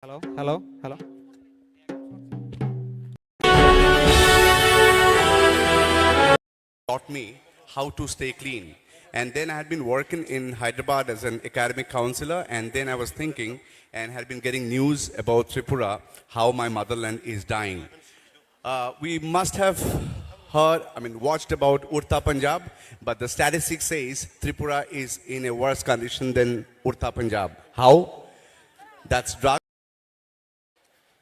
Hello, hello, hello. Taught me how to stay clean. And then I had been working in Hyderabad as an academic counselor, and then I was thinking and had been getting news about Tripura, how my motherland is dying. We must have watched about Urta Punjab, but the statistics says Tripura is in a worse condition than Urta Punjab. How? That's drug.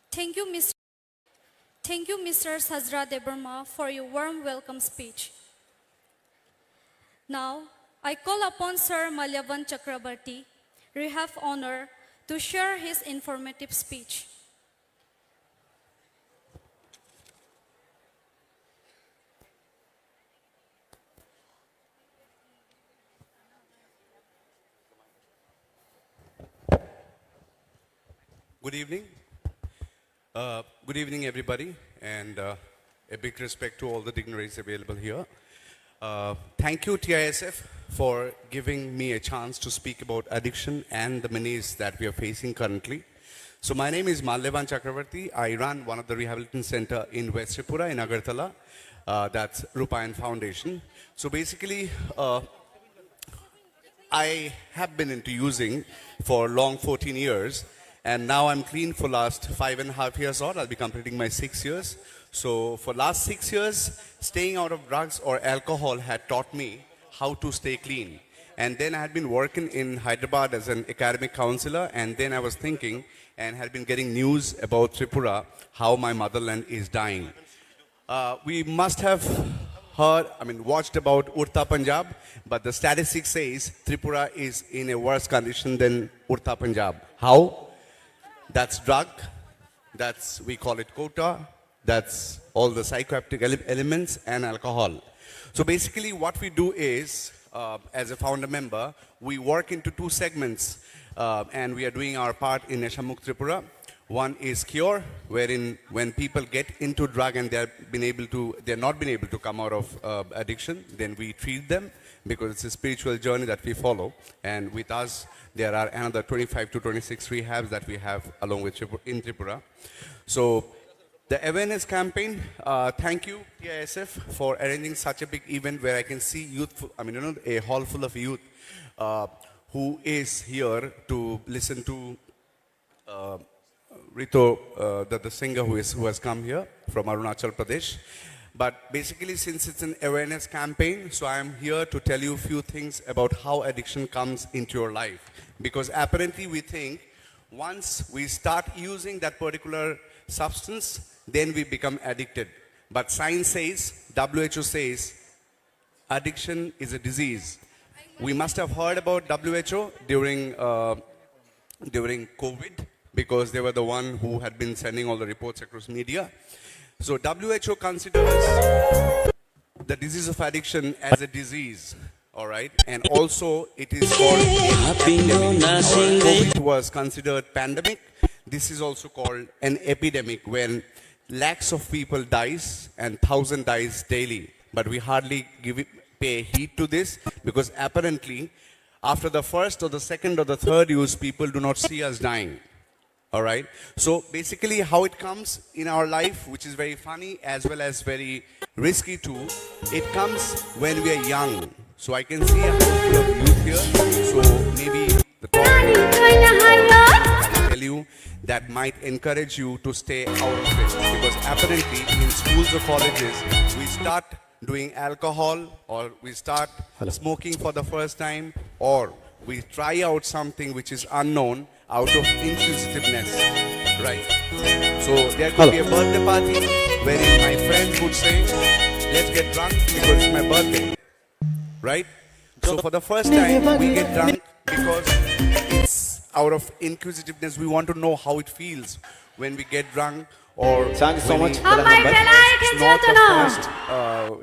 Thank you, Mr. Sajra Debarma, for your warm welcome speech. Now, I call upon Sir Malyavan Chakrabarti, we have honor, to share his informative speech. Good evening. Good evening, everybody, and a big respect to all the dignitaries available here. Thank you, TISF, for giving me a chance to speak about addiction and the menace that we are facing currently. So my name is Malyavan Chakrabarti. I run one of the rehabilitation center in West Tripura in Agartala. That's Rwchapmung Foundation. So basically, I have been into using for long 14 years. And now I'm clean for last 5.5 years odd. I'll be completing my 6 years. So for last 6 years, staying out of drugs or alcohol had taught me how to stay clean. And then I had been working in Hyderabad as an academic counselor. And then I was thinking and had been getting news about Tripura, how my motherland is dying. We must have watched about Urta Punjab, but the statistics says Tripura is in a worse condition than Urta Punjab. How? That's drug, we call it quota, that's all the psychoactive elements and alcohol. So basically what we do is, as a founder member, we work into two segments and we are doing our part in Rwchapmung Tripura. One is cure, wherein when people get into drug and they're not been able to come out of addiction, then we treat them because it's a spiritual journey that we follow. And with us, there are another 25 to 26 rehabs that we have along with in Tripura. So the awareness campaign, thank you TISF for arranging such a big event where I can see youth, a hall full of youth who is here to listen to Rito, the singer who has come here from Arunachal Pradesh. But basically, since it's an awareness campaign, so I am here to tell you a few things about how addiction comes into your life. Because apparently we think once we start using that particular substance, then we become addicted. But science says, WHO says, addiction is a disease. We must have heard about WHO during COVID, because they were the one who had been sending all the reports across media. So WHO considers the disease of addiction as a disease, all right? And also it is called epidemic. COVID was considered pandemic. This is also called an epidemic when lakhs of people dies and 1,000 dies daily. But we hardly pay heed to this because apparently after the first or the second or the third use, people do not see us dying. All right. So basically how it comes in our life, which is very funny as well as very risky too, it comes when we are young. So I can see a handful of youth here. So maybe the talk I tell you that might encourage you to stay out of it. Because apparently in schools or colleges, we start doing alcohol or we start smoking for the first time or we try out something which is unknown out of inquisitiveness, right? So there could be a birthday party wherein my friends would say, let's get drunk because it's my birthday, right? So for the first time, we get drunk because it's out of inquisitiveness. We want to know how it feels when we get drunk or Thank you so much. It's not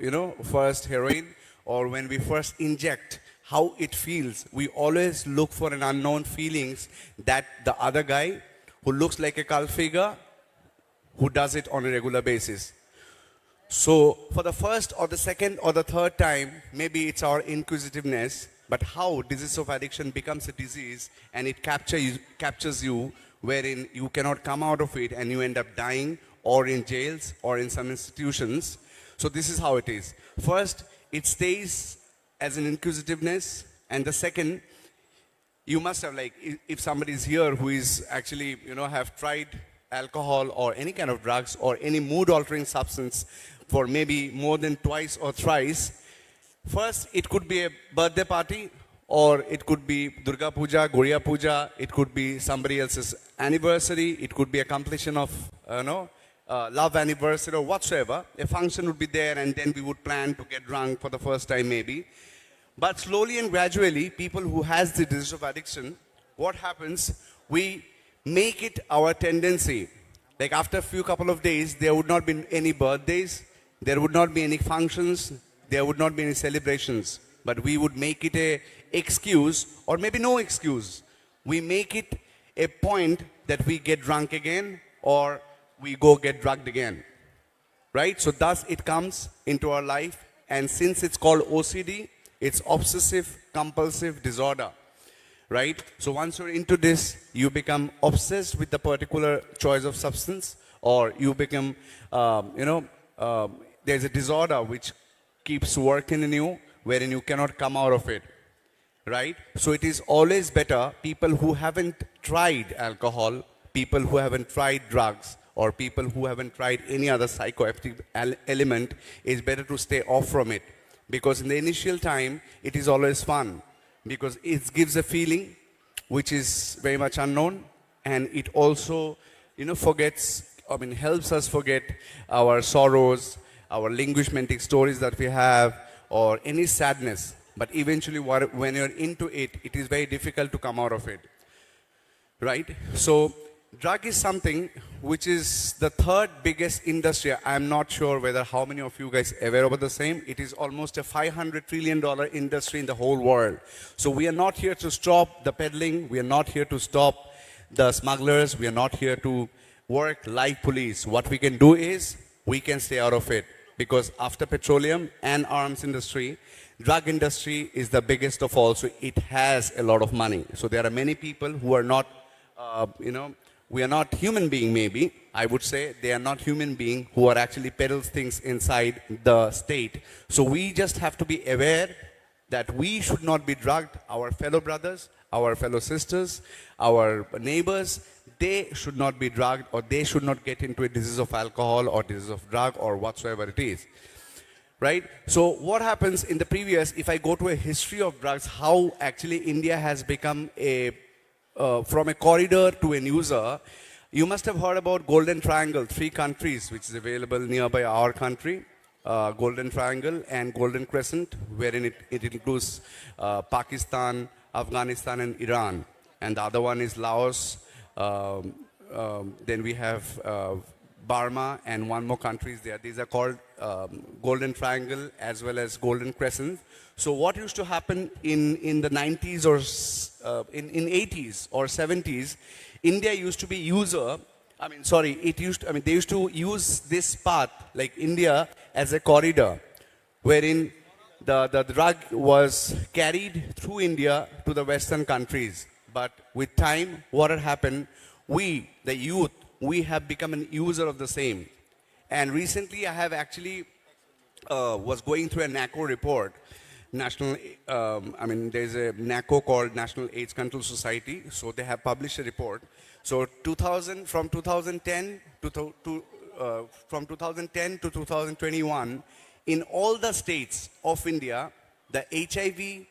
the first heroin or when we first inject. How it feels. We always look for an unknown feelings that the other guy who looks like a cult figure who does it on a regular basis. So for the first or the second or the third time, maybe it's our inquisitiveness, but how disease of addiction becomes a disease and it captures you wherein you cannot come out of it and you end up dying or in jails or in some institutions. So this is how it is. First, it stays as an inquisitiveness, and the second, you must have, like, if somebody is here who is actually, have tried alcohol or any kind of drugs or any mood altering substance for maybe more than twice or thrice, first it could be a birthday party, or it could be Durga Puja, Goriya Puja, it could be somebody else's anniversary, it could be a completion of, love anniversary or whatsoever. A function would be there, and then we would plan to get drunk for the first time maybe. But slowly and gradually, people who has the disease of addiction, what happens, we make it our tendency. Like after a few couple of days, there would not be any birthdays, there would not be any functions, there would not be any celebrations. But we would make it a excuse, or maybe no excuse. We make it a point that we get drunk again, or we go get drugged again. Right? So thus it comes into our life, and since it's called OCD, it's obsessive compulsive disorder. Right? So once you're into this, you become obsessed with the particular choice of substance, or you become, there's a disorder which keeps working in you, wherein you cannot come out of it. Right? So it is always better, people who haven't tried alcohol, people who haven't tried drugs, or people who haven't tried any other psychoactive element, is better to stay off from it. Because in the initial time, it is always fun. Because it gives a feeling which is very much unknown, and it also, helps us forget our sorrows, our linguistic stories that we have, or any sadness. But eventually, when you're into it, it is very difficult to come out of it. Right? So, drug is something which is the third biggest industry. I'm not sure whether how many of you guys are aware about the same. It is almost a $500 trillion industry in the whole world. So we are not here to stop the peddling. We are not here to stop the smugglers. We are not here to work like police. What we can do is we can stay out of it. Because after petroleum and arms industry, drug industry is the biggest of all. So it has a lot of money. So there are many people who are not, we are not human being maybe, I would say they are not human being who are actually peddles things inside the state. So we just have to be aware that we should not be drugged. Our fellow brothers, our fellow sisters, our neighbors, they should not be drugged, or they should not get into a disease of alcohol or disease of drug or whatsoever it is. Right? So what happens in the previous, if I go to a history of drugs, how actually India has become from a corridor to an user. You must have heard about Golden Triangle, 3 countries which is available nearby our country. Golden Triangle and Golden Crescent, wherein it includes Pakistan, Afghanistan and Iran. And the other one is Laos. Then we have Burma and one more country is there. These are called Golden Triangle as well as Golden Crescent. So what used to happen in the 90s or in 80s or 70s, India used to be they used to use this path, like India, as a corridor, wherein the drug was carried through India to the Western countries. But with time, what had happened, we, the youth, we have become an user of the same. And recently I have actually was going through a NACO report. There's a NACO called National AIDS Control Society. So they have published a report. So from 2010 to 2021, in all the states of India, the HIV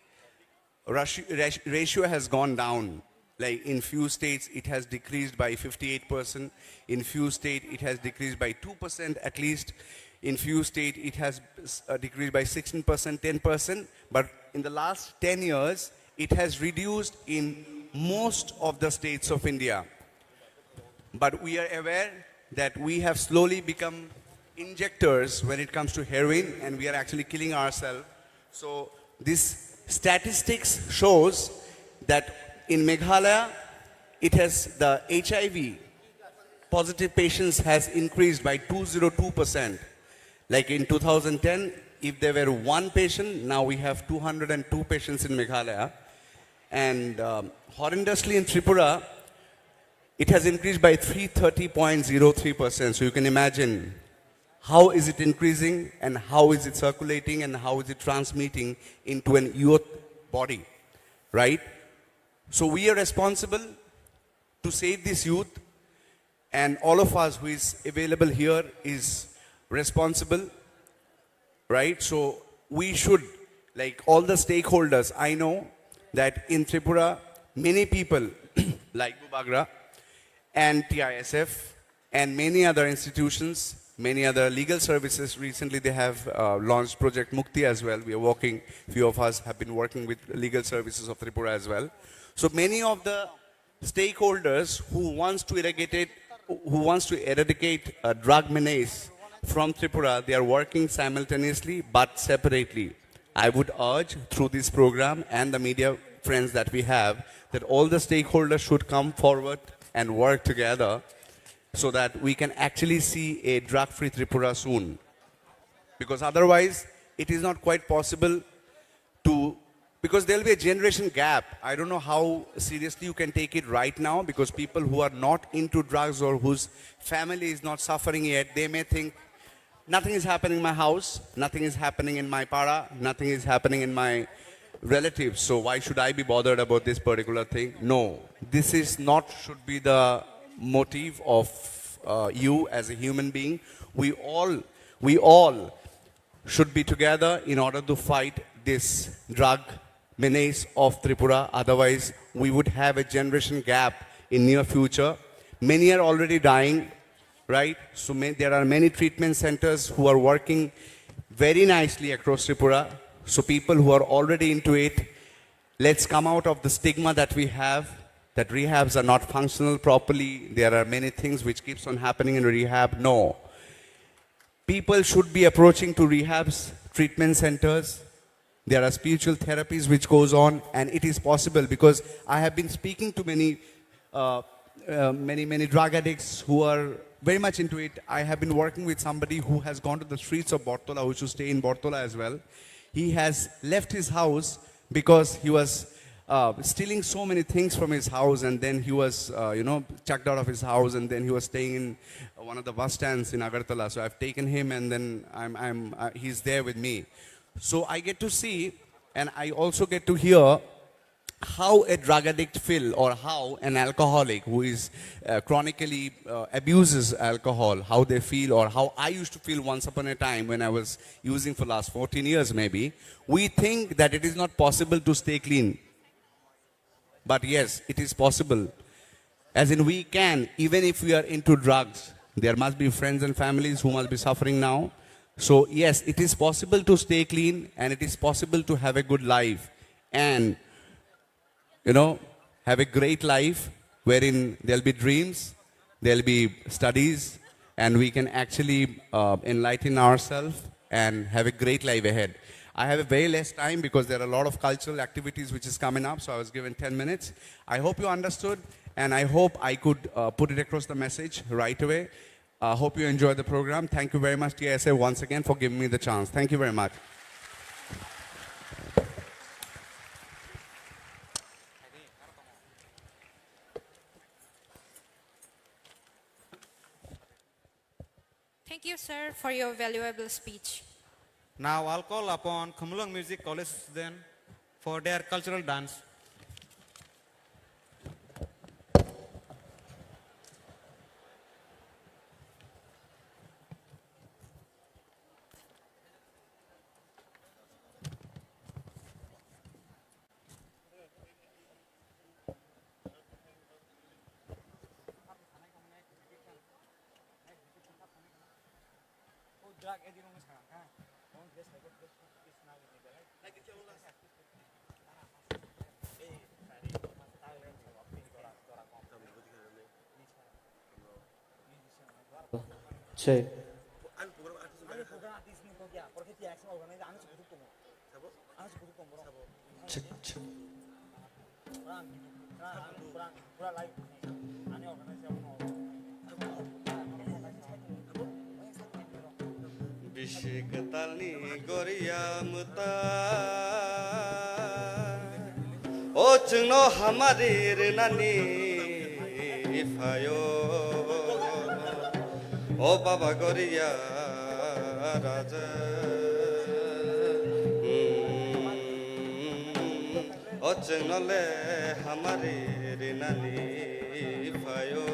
ratio has gone down. Like in few states, it has decreased by 58%. In few states, it has decreased by 2% at least. In few states, it has decreased by 16%, 10%. But in the last 10 years, it has reduced in most of the states of India. But we are aware that we have slowly become injectors when it comes to heroin, and we are actually killing ourselves. So this statistics shows that in Meghalaya, the HIV positive patients has increased by 202%. Like in 2010, if there were 1 patient, now we have 202 patients in Meghalaya. And horrendously in Tripura, it has increased by 330.03%. So you can imagine how is it increasing and how is it circulating and how is it transmitting into an youth body, right? So we are responsible to save this youth, and all of us who is available here is responsible, right? So we should, like all the stakeholders, I know that in Tripura, many people like Bubagra and TISF and many other institutions, many other legal services, recently they have launched Project Mukti as well. We are working, few of us have been working with legal services of Tripura as well. So many of the stakeholders who wants to eradicate drug menace from Tripura, they are working simultaneously but separately. I would urge through this program and the media friends that we have that all the stakeholders should come forward and work together so that we can actually see a drug-free Tripura soon. Because otherwise, it is not quite possible to, because there will be a generation gap. I don't know how seriously you can take it right now, because people who are not into drugs or whose family is not suffering yet, they may think, nothing is happening in my house, nothing is happening in my para, nothing is happening in my relatives, so why should I be bothered about this particular thing? No, this is not should be the motive of you as a human being. We all should be together in order to fight this drug menace of Tripura. Otherwise, we would have a generation gap in near future. Many are already dying, right? So there are many treatment centers who are working very nicely across Tripura. So people who are already into it, let's come out of the stigma that we have, that rehabs are not functional properly. There are many things which keeps on happening in rehab. No. People should be approaching to rehabs, treatment centers. There are spiritual therapies which goes on, and it is possible because I have been speaking to many drug addicts who are very much into it. I have been working with somebody who has gone to the streets of Bortola, who used to stay in Bortola as well. He has left his house because he was stealing so many things from his house, and then he was, chucked out of his house, and then he was staying in one of the bus stands in Agartala. So I've taken him, and then he's there with me. So I get to see, and I also get to hear how a drug addict feel, or how an alcoholic who is chronically abuses alcohol, how they feel, or how I used to feel once upon a time when I was using for last 14 years maybe. We think that it is not possible to stay clean. But yes, it is possible. As in we can, even if we are into drugs, there must be friends and families who must be suffering now. So yes, it is possible to stay clean, and it is possible to have a good life. And have a great life wherein there'll be dreams, there'll be studies, and we can actually enlighten ourselves and have a great life ahead. I have a very less time because there are a lot of cultural activities which is coming up, so I was given 10 minutes. I hope you understood, and I hope I could put it across the message right away. I hope you enjoyed the program. Thank you very much, TSA, once again for giving me the chance. Thank you very much. Thank you, sir, for your valuable speech. Now I'll call upon Khumlung Music College students for their cultural dance. Check. Check, check. Bishikatalni goriyamta O chungno hamarir nani ভাইও ও বাবা গরিয়া রাজা ও চেঙ্গলে হামারি রিনানি ভাইও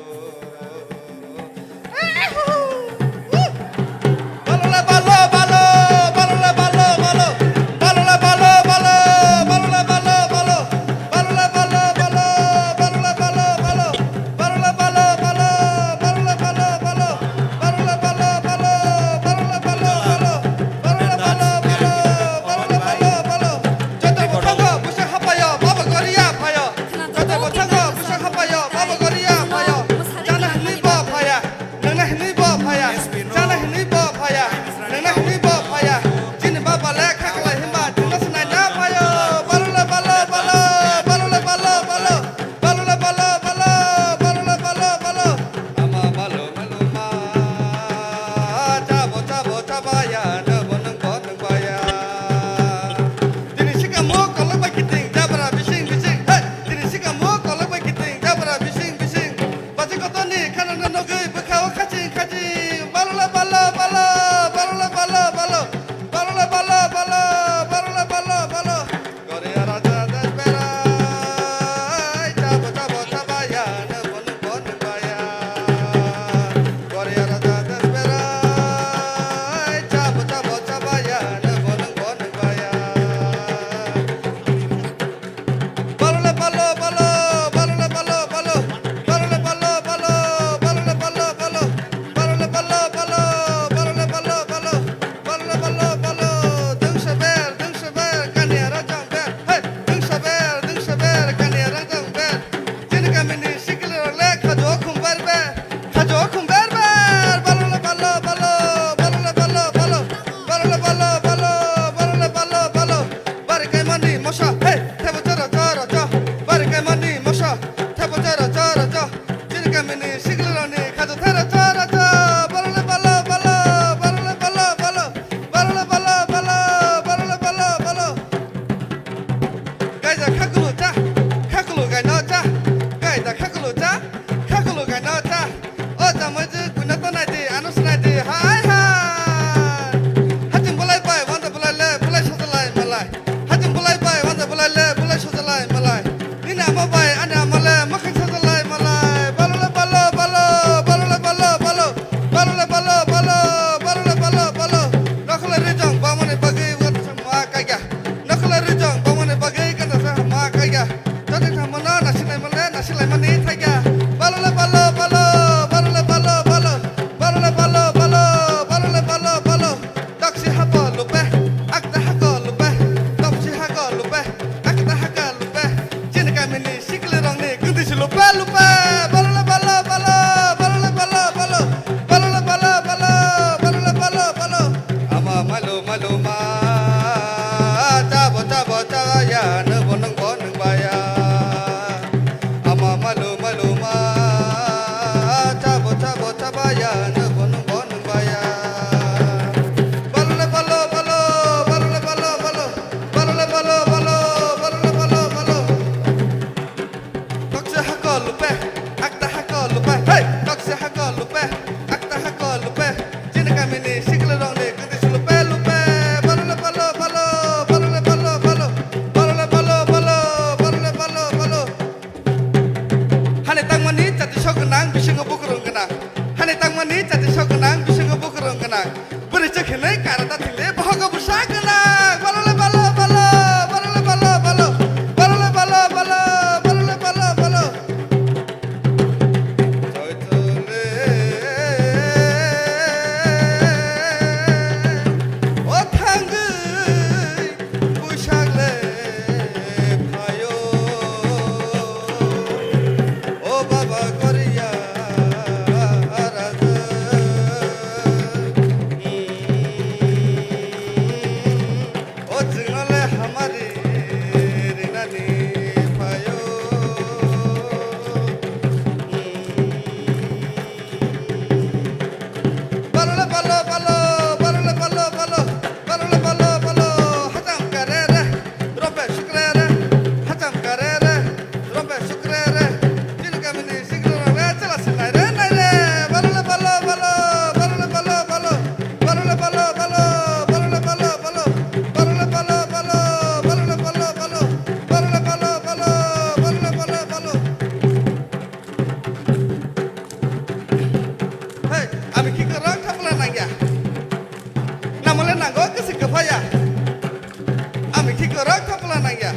terang kapala naya.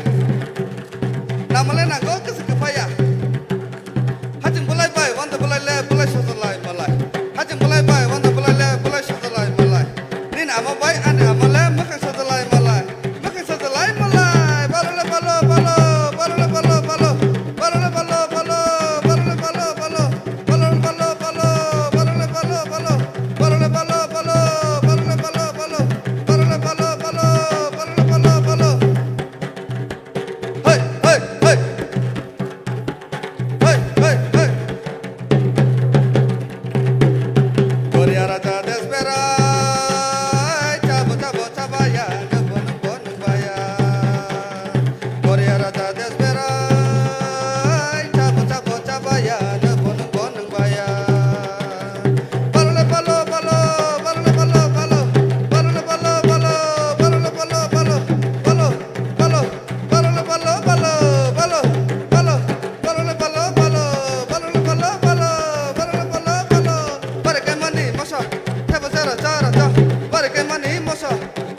Namale na go kes kepaya. Hajim bulai bai wanda bulai le bulai shazalai malai. Hajim bulai bai wanda bulai le bulai shazalai malai. Nin ama bai ane amale makan shazalai malai. Makan shazalai malai. Balole balo balo balole balo balo balole balo balo balole balo balo balole balo balo balole balo balo balole balo balo balole balo balo balole balo balo balole balo balo. Hey hey hey. Hey, hey, hey. Korea raja desperai, cabo cabo cabaya, nebonu bonu baya. Korea raja desperai, cabo cabo cabaya, nebonu bonu baya. Balole balo balo, balole balo balo, balole balo balo, balole balo balo, balo balo, balole balo balo, balo balo, balole balo balo, balole balo balo, balole balo balo. Barke mani masa, tebo zara zara za. Barke mani masa,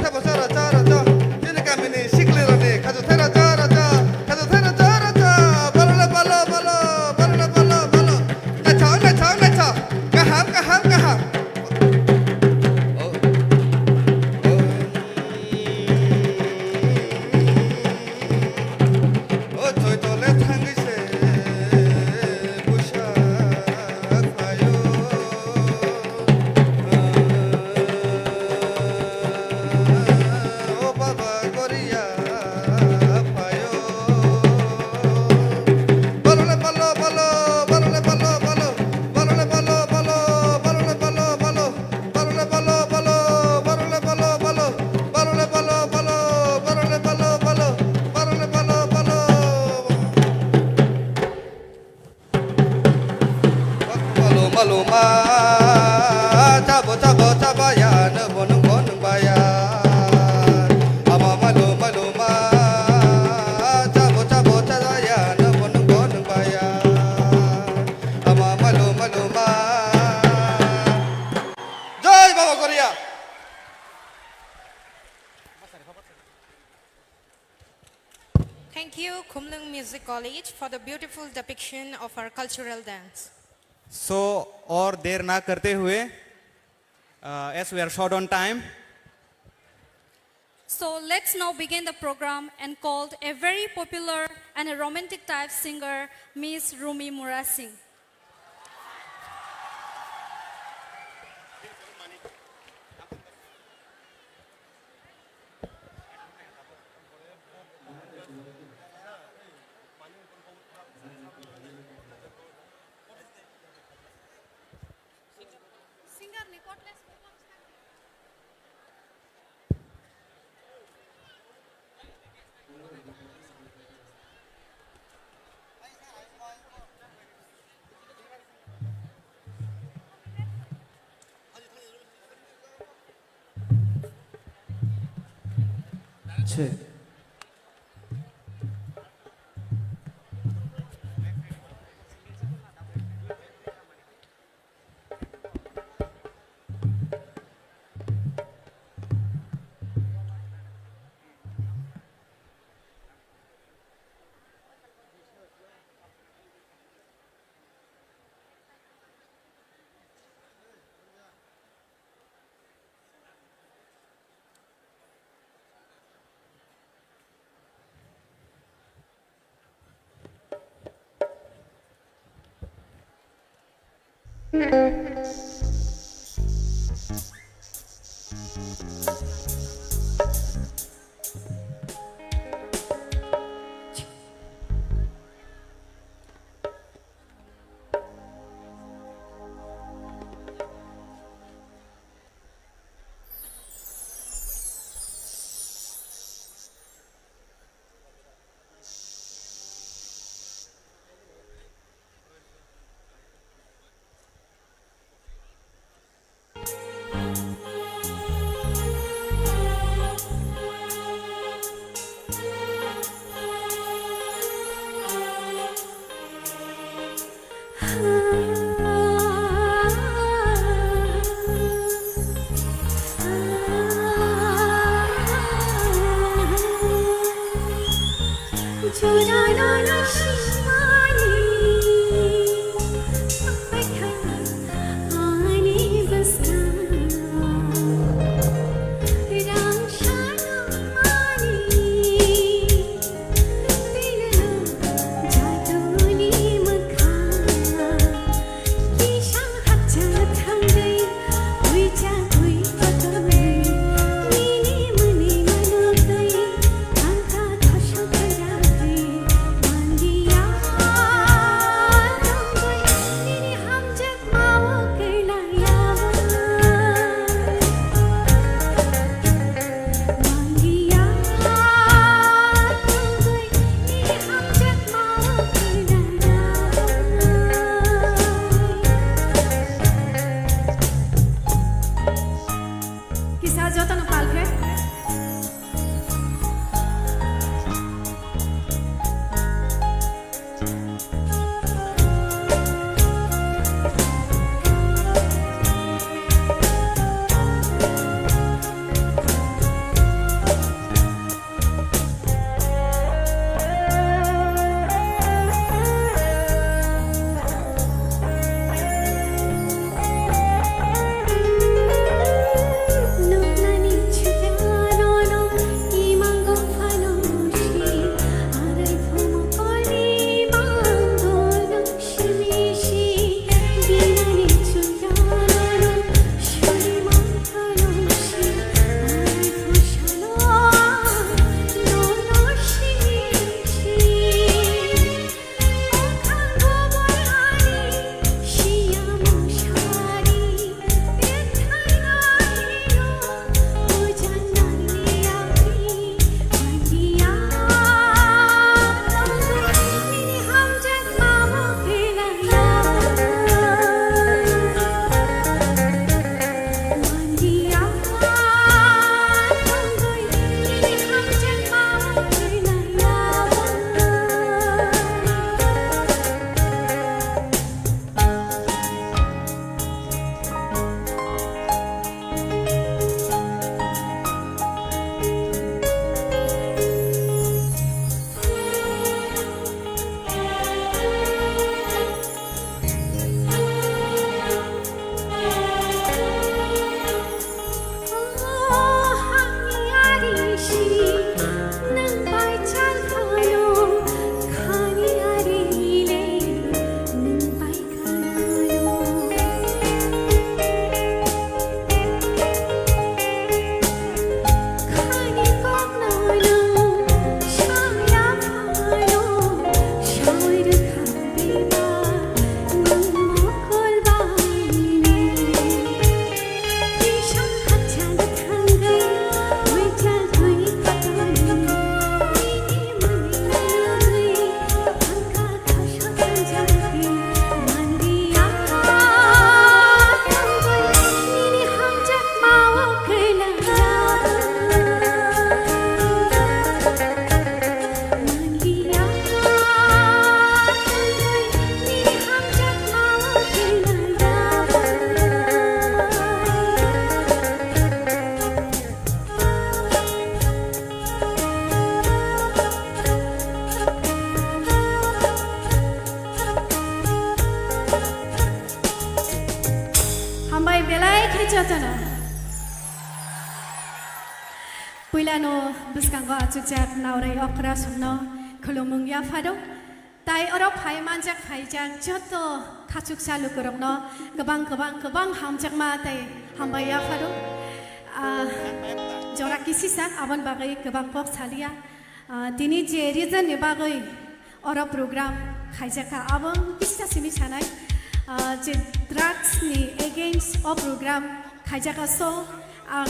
tebo zara zara za. Jini kamini sikli rani, kazo tera zara za, kazo tera zara za. Balole balo balo, balole balo balo. Nacha nacha nacha, kaham kaham kaham. Oh, toy tole thangi se busha payo. Oh, baba Korea payo. Balole balo balo, balole balo balo, balole balo balo, balole balo balo, balole balo balo, balole balo balo, balole balo balo, balole balo balo, balole balo balo. Malu malu ma, cabo cabo cabaya, nebonu bonu baya. Ama malu malu ma, cabo cabo cabaya, nebonu bonu baya. Ama malu malu ma. Jai Baba Korea. Thank you, Khumlung Music College, for the beautiful depiction of our cultural dance. So और देर ना करते हुए, as we are short on time, So let's now begin the program and called a very popular and a romantic type singer, Miss Rumi Mura Singh. Singer Nicotless. Check. हामबाय बेलाय खैजाथाना पुइलानो बिस्कांगो आचुजाक नावराय अखरा सुनो खुलुमुं याफादो ताई अरब phi मानजाक फाइजाक जत खाचुक सालु करबनो गोबां हामजाक मा ताई हामबाय याफादो जरा किसिसा आबन बागै गोबां पक सालिया दिनै जे रिजन नि बागै अरब प्रोग्राम खाइजाका आबन किसिसा सिमि सानाय जे ड्राग्स नि एगेन्स्ट अ प्रोग्राम खाइजाका सो आं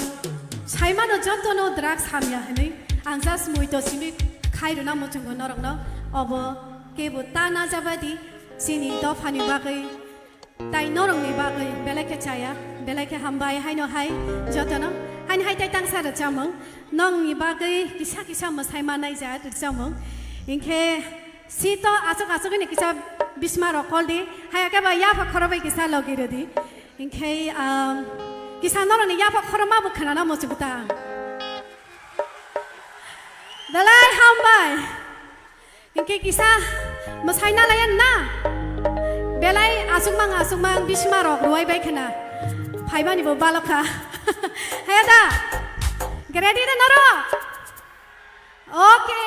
साइमानो जतनो ड्राग्स हामिया हनै आं जास्ट मुइतो सिमि खाइरुना मुचुंगो नरंनो अब केबो ताना जाबादि सिनि दफानि बागै ताई नरंनि बागै बेलाके चाया बेलाके हामबाय हाइनो हाय जतनो हाइन हाय ताई तांसा रचामों नंनि बागै किसा मसाइमा नाय जा रचामों इनखे सीतो आचक नि किसा बिस्मा रकल दि हायाके बा याफा खरबाय किसा लगिरो दि इनखे किसा नरंनि याफा खरमा बुखना ना मचुगता दलाय हामबाय इनखे किसा मसाइना लायन ना बेलाय आसुकमां बिस्मा रक रुवाय बायखना फाइबानिबो बालका हायादा गेरेडी रे नरो ओके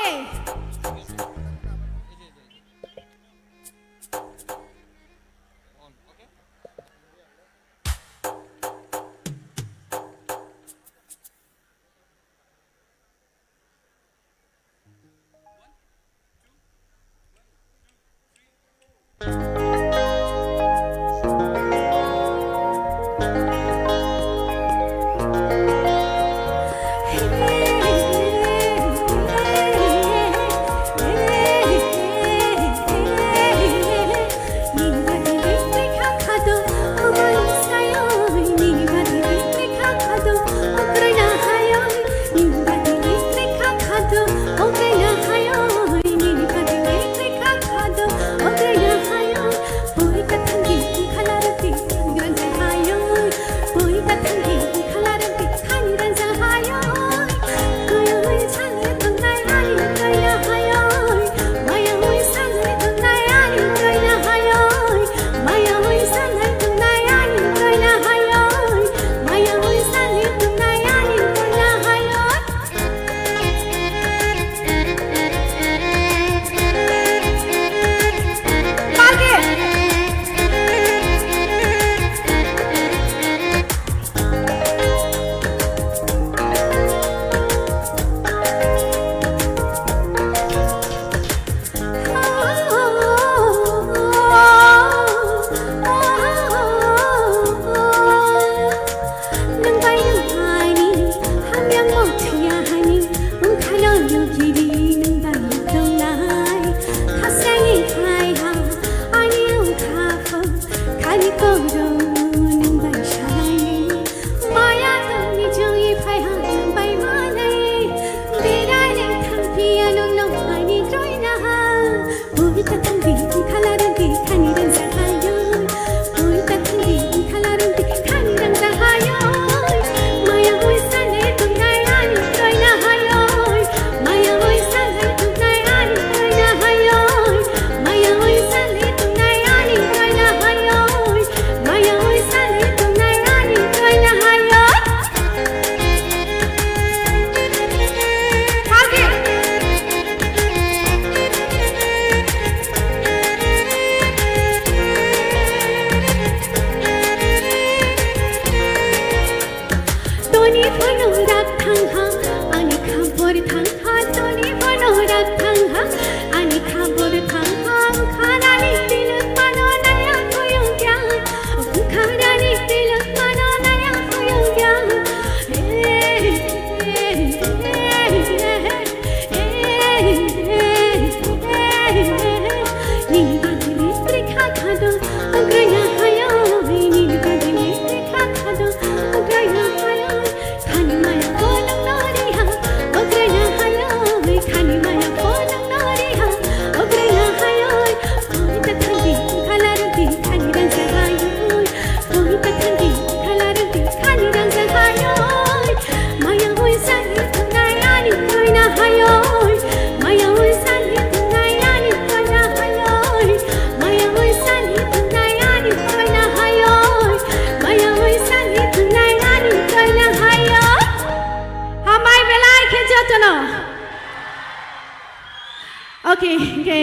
बाखि के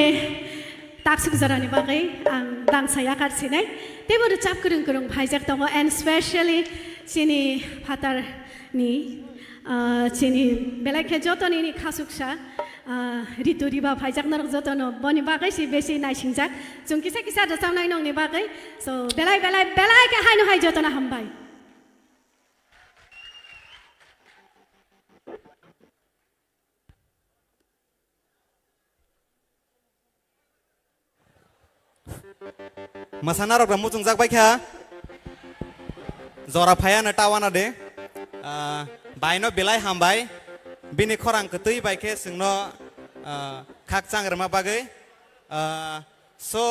ताक्सुक जरानि बागै आं दांसाया गारसिनाय तेबो रोजाब गोरों गोरों भाइजाक दङ एन्ड स्पेशली चिनि फाटारनि चिनि बेलाखे जतनि खासुकसा रितु रिबा भाइजाक नरक जतन बनि बागै सि बेसि नायसिंजाक जों किसा किसा रोजाबनाय नंनि बागै सो बेलाय के हायनो हाय जतना हामबाय Masana rok ramu chung jak bai kha jora phaya na tawana de baino belai hambai bini khorang ketui bai khe singno khak changrama bagai so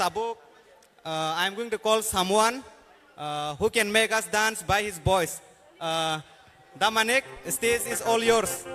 tabuk I am going to call someone who can make us dance by his voice. Damanik, stage is all yours.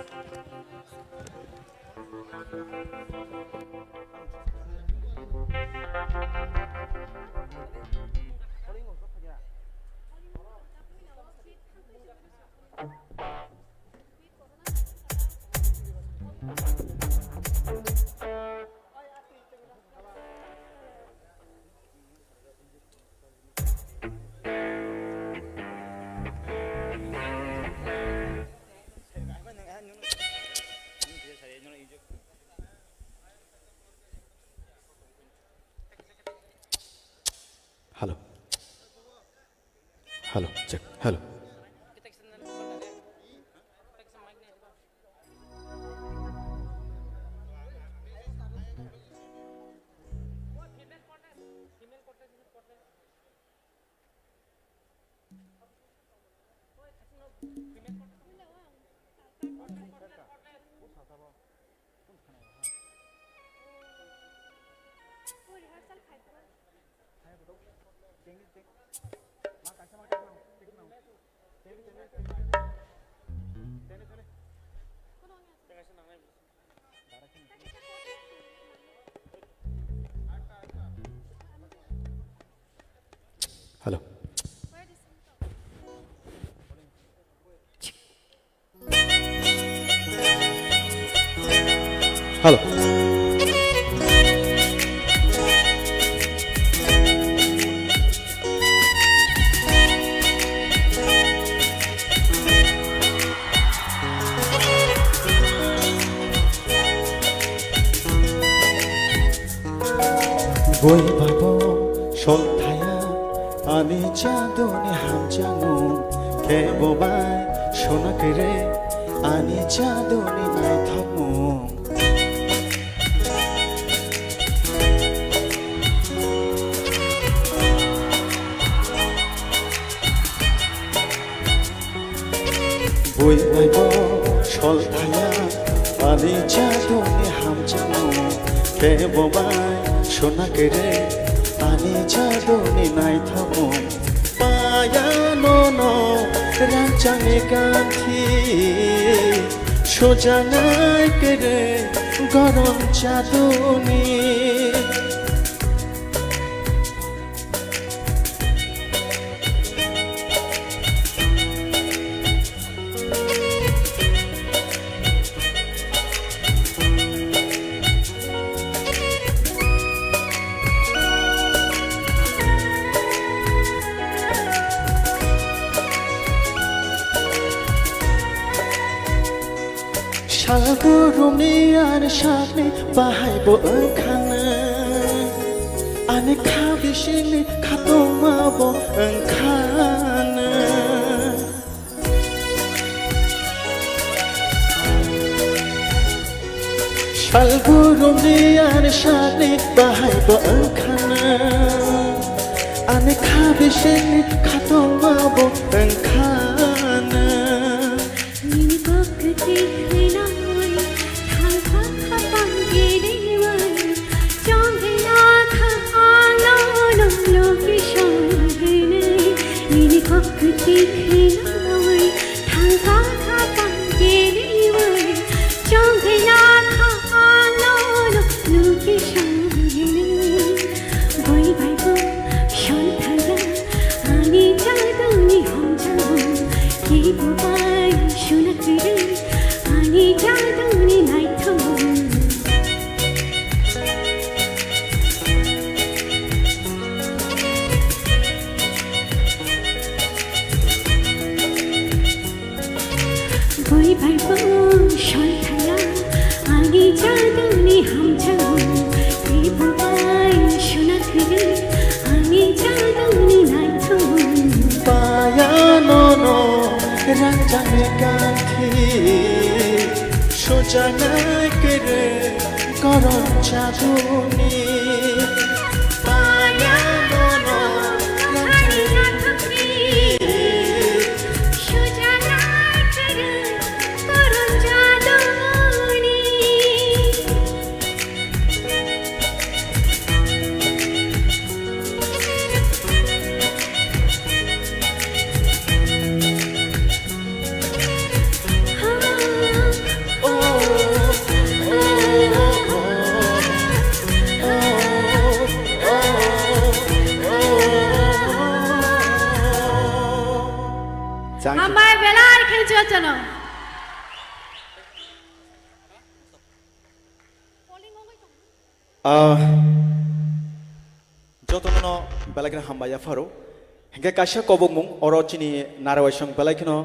Hello. Hello. Check. Hello. Hello. Hello. Boy babo shol thaya ani chadoni hamjango ke bobai shona kere ani chadoni nai thamo Boy babo shol thaya ani chadoni hamjango ke bobai Shona kere ani chadoni nai thamo paya no ranchane kanthi shojanai kere gorom chadoni Shalgurumi ane shakni bahaibo engkana Ane kabishini katomabo engkana Shalgurumi ane shakni bahaibo engkana Ane kabishini katomabo engkana Nini bakti Ani baibo shontaya ani jaduni hamjau Ribai shonakri ani jaduni naito Paya nono ranjane ganthi Sojana kere koron jaduni Paya nono Hani nathri shojana kere koron jaduni Amai belai khilcho chano. যতন বেলাইখানে হামবাইয়া ফারো হেঁকে কাশা কবকমুং অরচিনি নারাবাইসং বেলাইখানো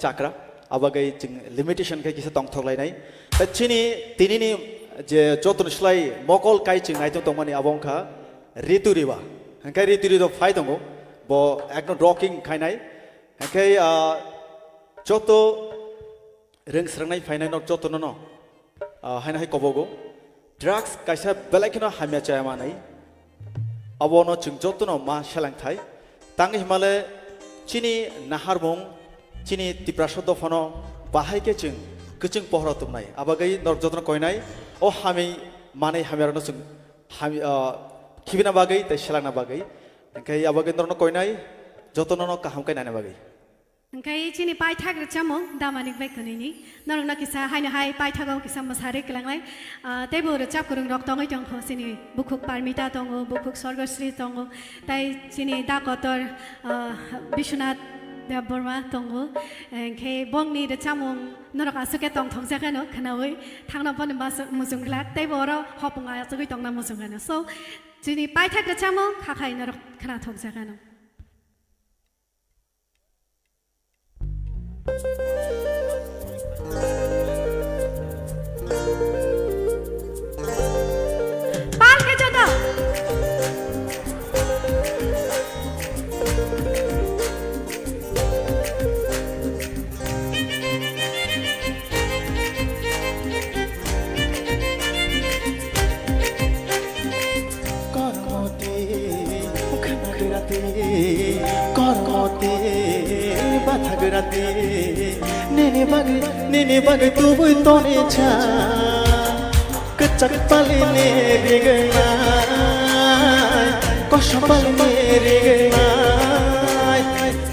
চাকরা আবাগাই जों limitation খাই কিসা তং থগলাইনাই তা চিনি তিনিনি যে যতন sly মকল কাই চিং নাইতং তংমানি আবংখা ঋতু রিবা হেঁকে ঋতু রিতো phi দङ ব একদম rocking খাইনাই হেঁকে যত रोंस्रांनाय फायनाय न जतन न हायनाय कबगो ड्राग्स कायसा बेलाइखनो हामिया जायामानै अबनो जों जतन मा सेलांथाय तांग हिमालय चिनि नाहारमुं चिनि तिप्रासद दफनो बाहायके जों गोजों पहरा तुमनाय आबागै नर जतन कयनाय अ हामि मानै हामियारनो जों हामि खिबिना बागै तै सेलांना बागै ओंखाय आबागै नरनो कयनाय जतन न काहाम कायनानै बागै Angkai cini pai thak rachamo damanik bai kunini norong na kisa haina hai pai thagau kisa masare kelanglai tebo rachap kurung rok tongai tongkho sini bukhuk parmita tongo bukhuk sorgosri tongo tai cini da kotor Bishnath Dev Burma tongo angkai bongni rachamung norok asuke tong thongjakano khanawi thangna pon musungklak tebo ro hopunga asugui tongna musungano so cini pai thak rachamo khakai norok khana thongjakano Pal ke jodoh. Kormote ukhanagirate kormote bathagirate nene bag tubui tone cha kecak paline rigna kosam paline rigna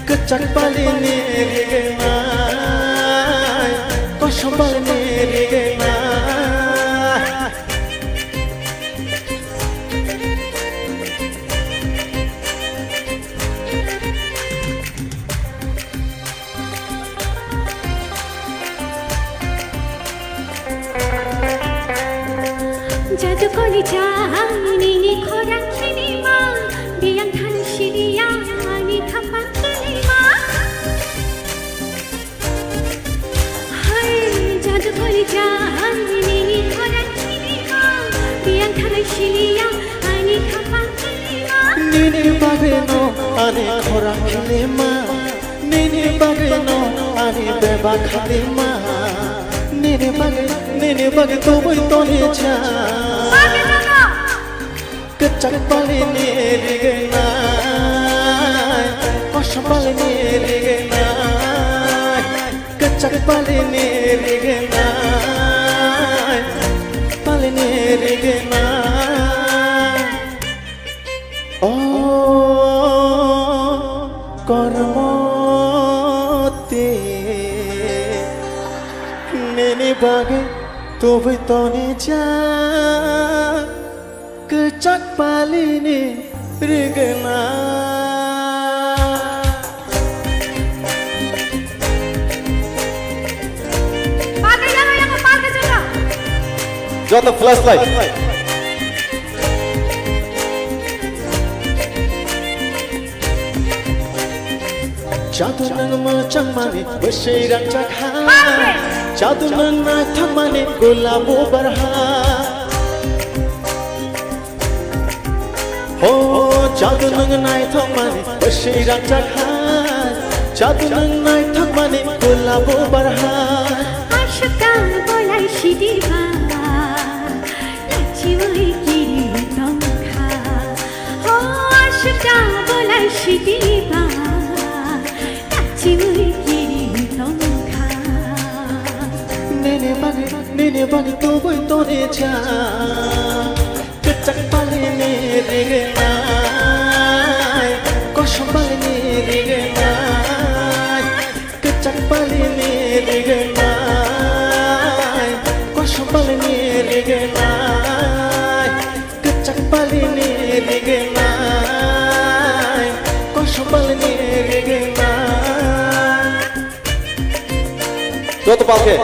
kecak paline rigna kosam paline rigna Jadu koli jani ni korang kini ma Biang tan sidia ni kapan kini ma Hai jadu koli jani ni korang kini ma Biang tan sidia ni kapan kini ma Nini bageno ane korang kini ma Nini bageno ane beba kali ma Nene bag tubui tone cha kecak paline rigna kosam paline rigna kecak paline rigna paline rigna oh kormote nene bag tubui tone cha kecak paline rigna Pakai yang pakai jodoh. যত flashlight जादु नंग मोचं माने बसै रंचखा जादु नंग नाथं माने गुलाबो बरहा हो जादु नंग नाथं माने बसै रंचखा जादु नंग नाथं माने गुलाबो बरहा आशका बोलाई शिदिबा नाचिवै गिरि तंखा हो आशका बोलाई शिदिबा नाचिवै गिरि तंखा नेने बागे तो बोy तो ने cha kecak pale ne rege nai kosong pale ne rege nai kecak pale ne rege nai kosong pale ne rege nai kecak pale ne rege nai kosong pale ne rege nai যত পালকে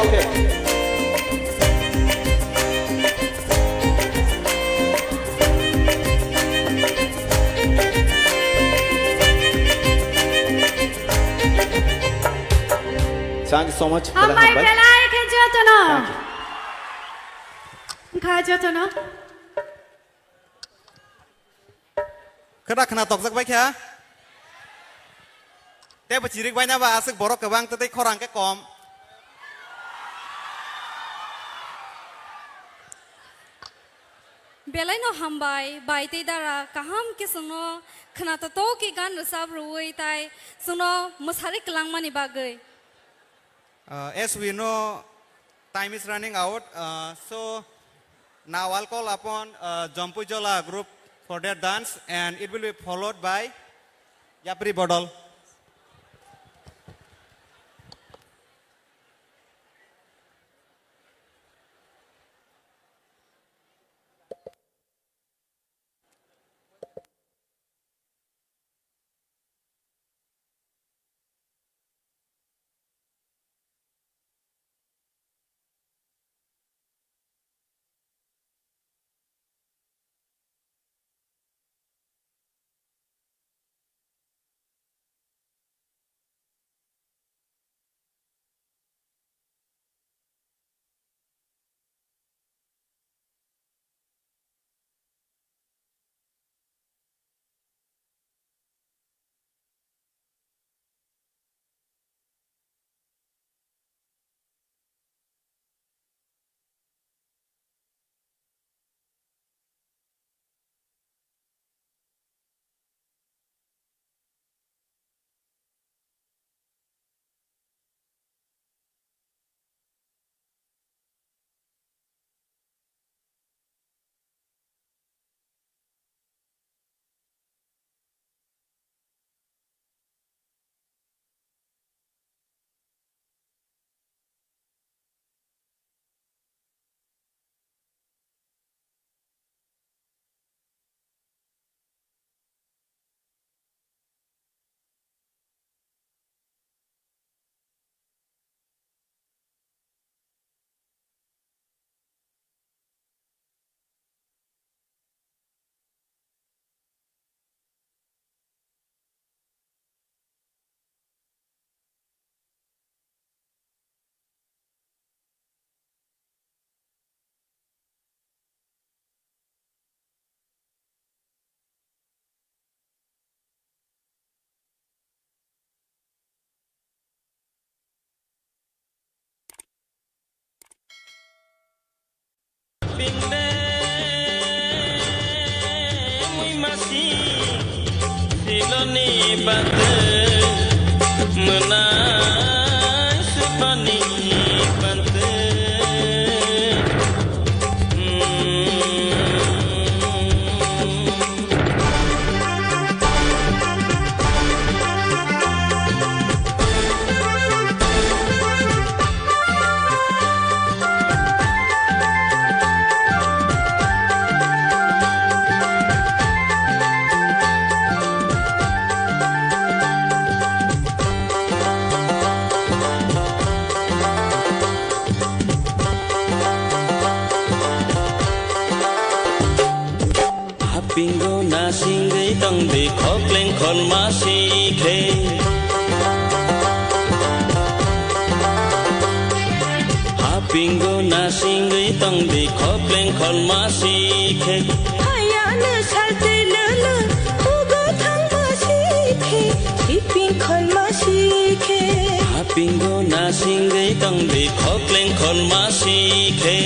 Thank you so much. Hambai belai ke jotono. Kha jotono. Kada khana tok jak bai kha te ba chirik bai na ba asik borok ka bang te khorang ke kom Belai no hambai bai te dara kaham ke suno khana to ki gan resab ruwei tai suno musari kelang mani bagai. As we know, time is running out, so now I'll call upon Jampu Jola group for their dance, and it will be followed by Yapri Bodol. Bingo na singgay tang di khóc lên con má si khê tong di khopleng khol ma si khe hayana salte lala hugo thang ma sikhe hipin khol ma sikhe hapingo na singai tong di khopleng khol ma si khe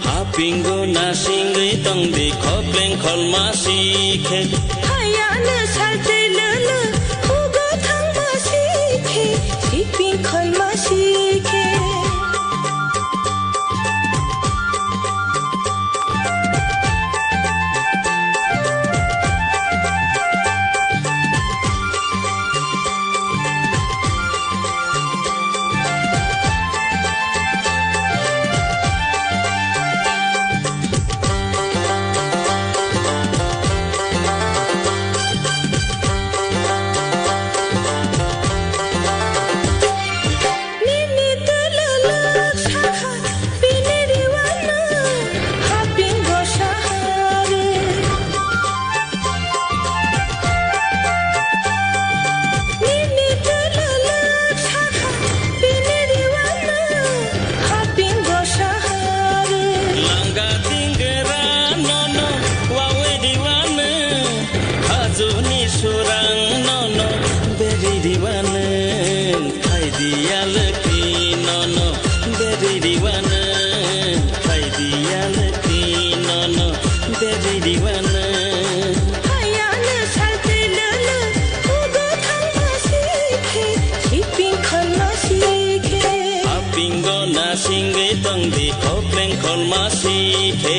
hapingo na singai tong di khopleng khol ma si khe hayana salte lala hugo thang ma sikhe hipin khol ma sikhe singai tong di khopleng khol ma si khe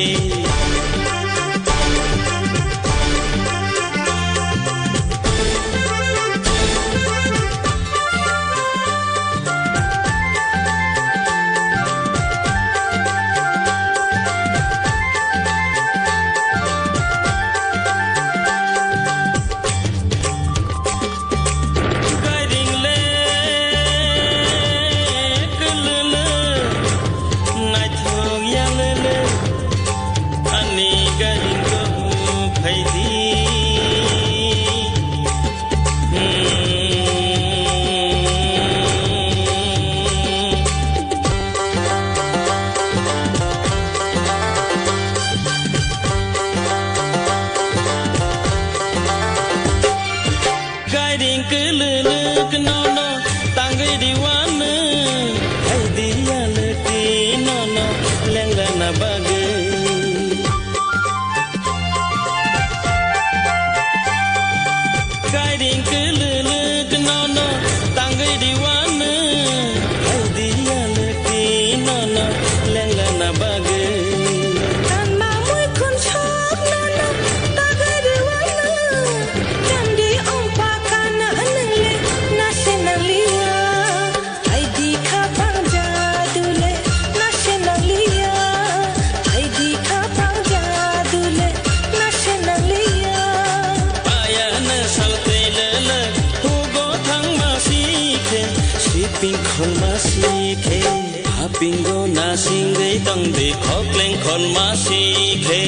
Pingo na singai tong di khopleng khol ma si khe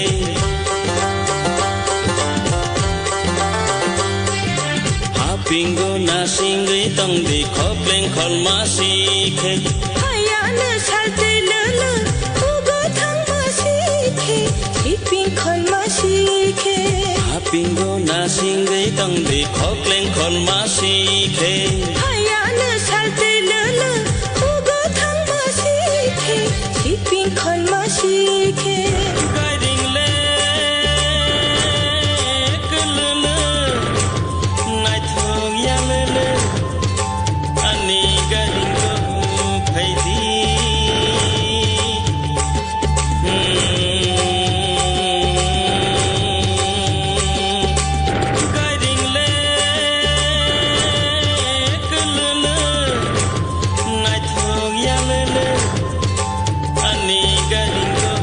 Pingo na singai tong di khopleng khol ma si khe hayana salte lala hugo thang ma sikhe hipin khol ma sikhe Pingo na singai tong di khopleng khol ma si khe hayana salte lala hugo thang ma sikhe hipin khol ma sikhe guiding le kulele night hong ya le ani guiding go phaidi guiding le kulele night hong ya le ani guiding go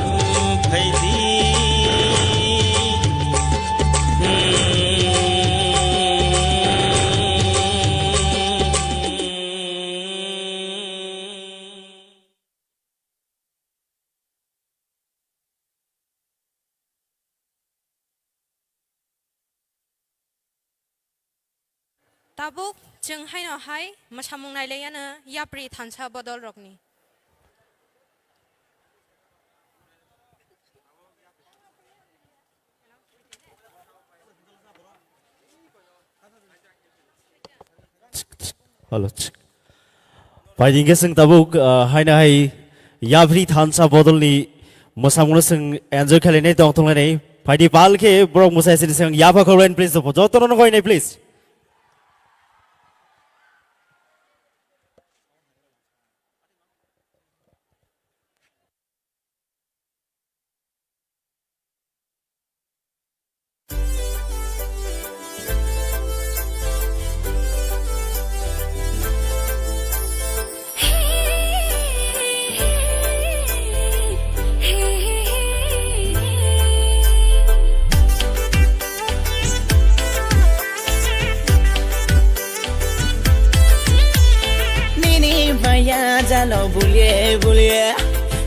tabuk jeng hai no hai masamung nai leyana yapri thansa bodol rokni Hello. Paiding geseng tabuk hai na hai Yabri Thansa Bodolni Mosamuna sing enjoy khaline tong tong nei Paidi palke borok musai sin sing Yapa Korean please the jotono koi nei please. Jalo bulye bulye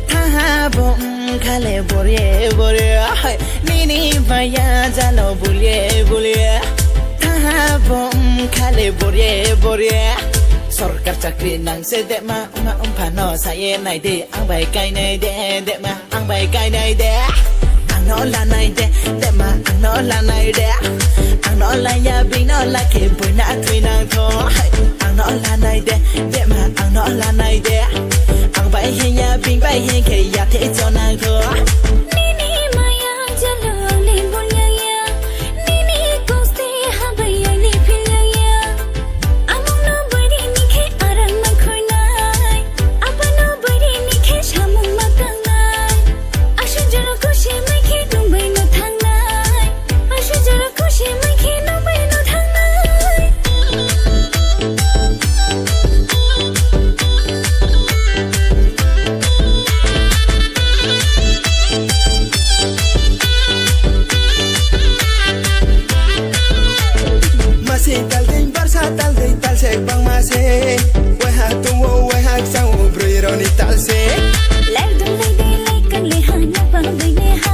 taha bom khale borye borye nini baya jalo bulye bulye taha bom khale borye borye sarkar chakri nang se de ma phano saye nai de ang bai kai nai de ma ang bai kai nai de ang no la nai de ma ang no la nai de ang no la ya bi no la ke bui na thui nang tho ang no la nai de ma ang no la nai de ang bai hin ya bin bai hin ke ya te cho nang tho Nini maya jalo le bolya ya Nini koste ha bai ni philya ya Among no bari ni ke arang ma khornai apano bari ni ke shamung ma kangai Ashu jaro kushi mai ke dumbai no thangnai Ashu jaro kushi mai ke dumbai no thangnai Talsek bang mase, weha tungo weha sang ubro ni talse. Lai dum lai de lai kan le ha na pa bai ne ha,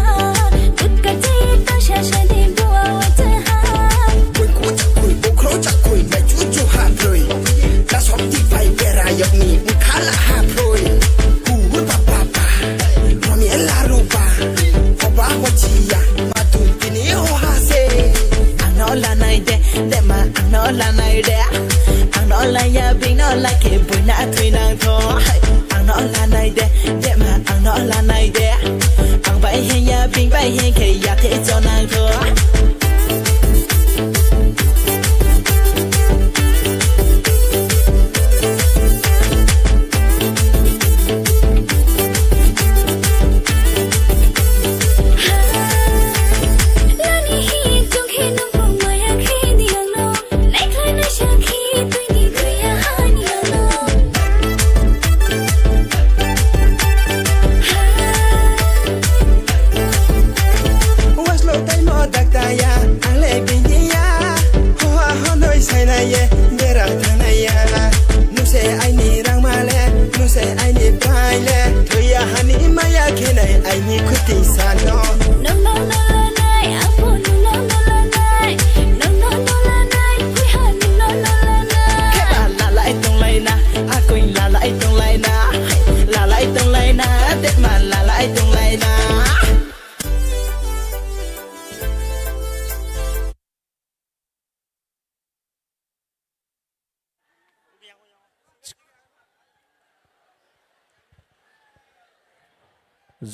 kut ka jai ta sha sha de bua wa ta ha. Kui bukro chak kui mai chu chu ha proi. La som ti pai pera yok ni mkhala ha proi. Pa pa pa, romi la rupa. Oba wa chia, matu tini ho ha se. Ano la nai de ma ano la nai de no la ya bi no la ke bui na thui nang tho ang no la nai de ma ang no la nai de ang bai hin ya bin bai hin ke ya te cho nang tho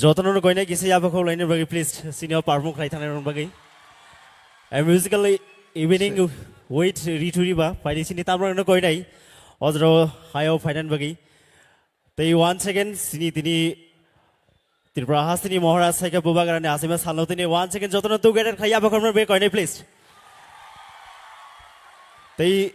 Jotono koi nei kisi Yapa Korean bagi please senior perform khai thane bagi a musical evening with Rito Riba paidi sini tamra koi nei odro hayo finan bagi tei once again sini tini Tripura Hasini Maharaj saika bubagarane asima salotini once again jotono together khai Yapa Korean bagi koi nei please tei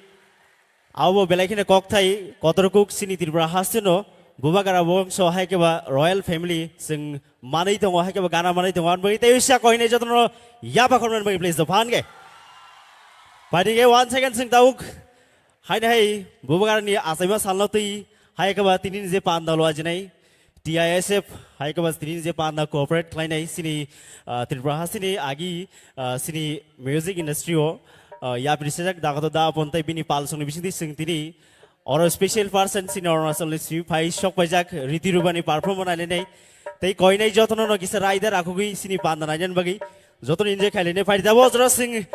abo belaikine kok thai kotorkuk sini Tripura Hasino Bubagara wong so hai keba royal family sing manai tong hai keba gana manai tong an bagi teusya koi nei jotono Yapa Korean bagi please the fan ge padi ge 1 second sing tauk hai nei Bubagara ni asaima salotui hai keba tinin je pan dalo ajnai TISF hai keba tinin je pan na corporate klai nei sini Tripura Hasini agi sini music industry o ya prisajak dagat da pontai bini palsong bising sing tini or special person sin Arunachal si phai sok pajak riti rubani perform banale nei tei koi nei jotono no kisa rider akugui sini pandana jan bagi jotono enjoy khaile nei phai dabo jra sing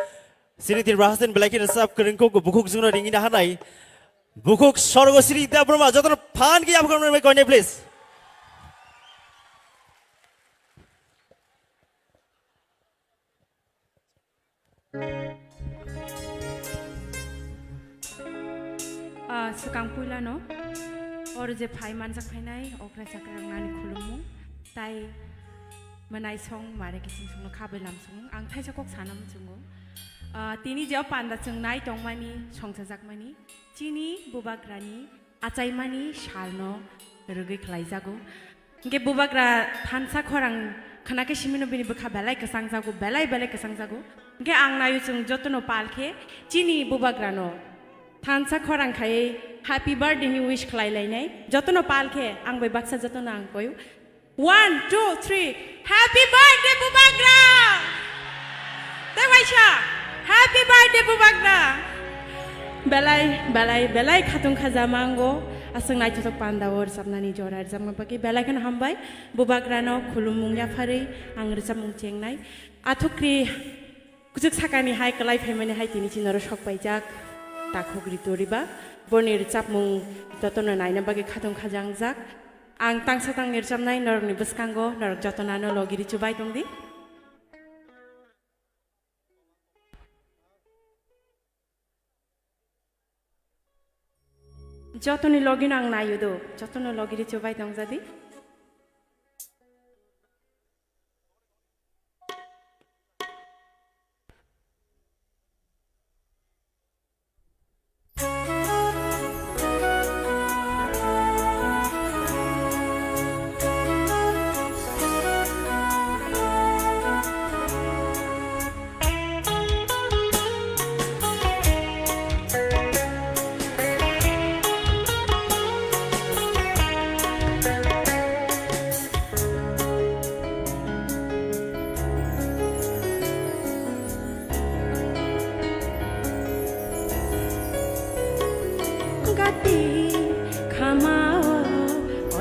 sini tir brahasen belaki sab kringko bukuk jungno ringi na hanai bukuk sorgo sri da brahma jotono phan ki apkon mai koi nei please Sukang pula no, or je phai manjak phainai, okra chakra ngani khulumung, tai manai song mare kising sung no khabai lam sung, ang thai chakok sanam chungo. Tini jauh panda chung nai tong mani, songchajak mani, chini bubagrani, achai mani shalno rugi khlai jago. Nge bubagra thansa khorang khana ke simino bini bukha belai kesang jago, belai kesang jago. Nge ang nayu chung jotono palkhe, chini bubagrano. Thansa khorang khai happy birthday ni wish khlai lainai jotono palkhe ang bai baksa jotono ang koyu 1 2 3 happy birthday bubagra tai waisha happy birthday bubagra belai khatung khaja mango asung nai chotok panda or sabnani jorar jamma paki belai kan hambai bubagra no khulumung ya phari ang rwchapmung chengnai athukri kujuk sakani hai kalai family hai tini chinoro sok paijak takho Rito Riba borni Rwchapmung jotono naina bagi khatung khajang jak ang tangsatang nirjamnai norok ni bwskango norok jotonano logiri chubai tongdi jotoni login ang nayudo jotono logiri chubai tongjadi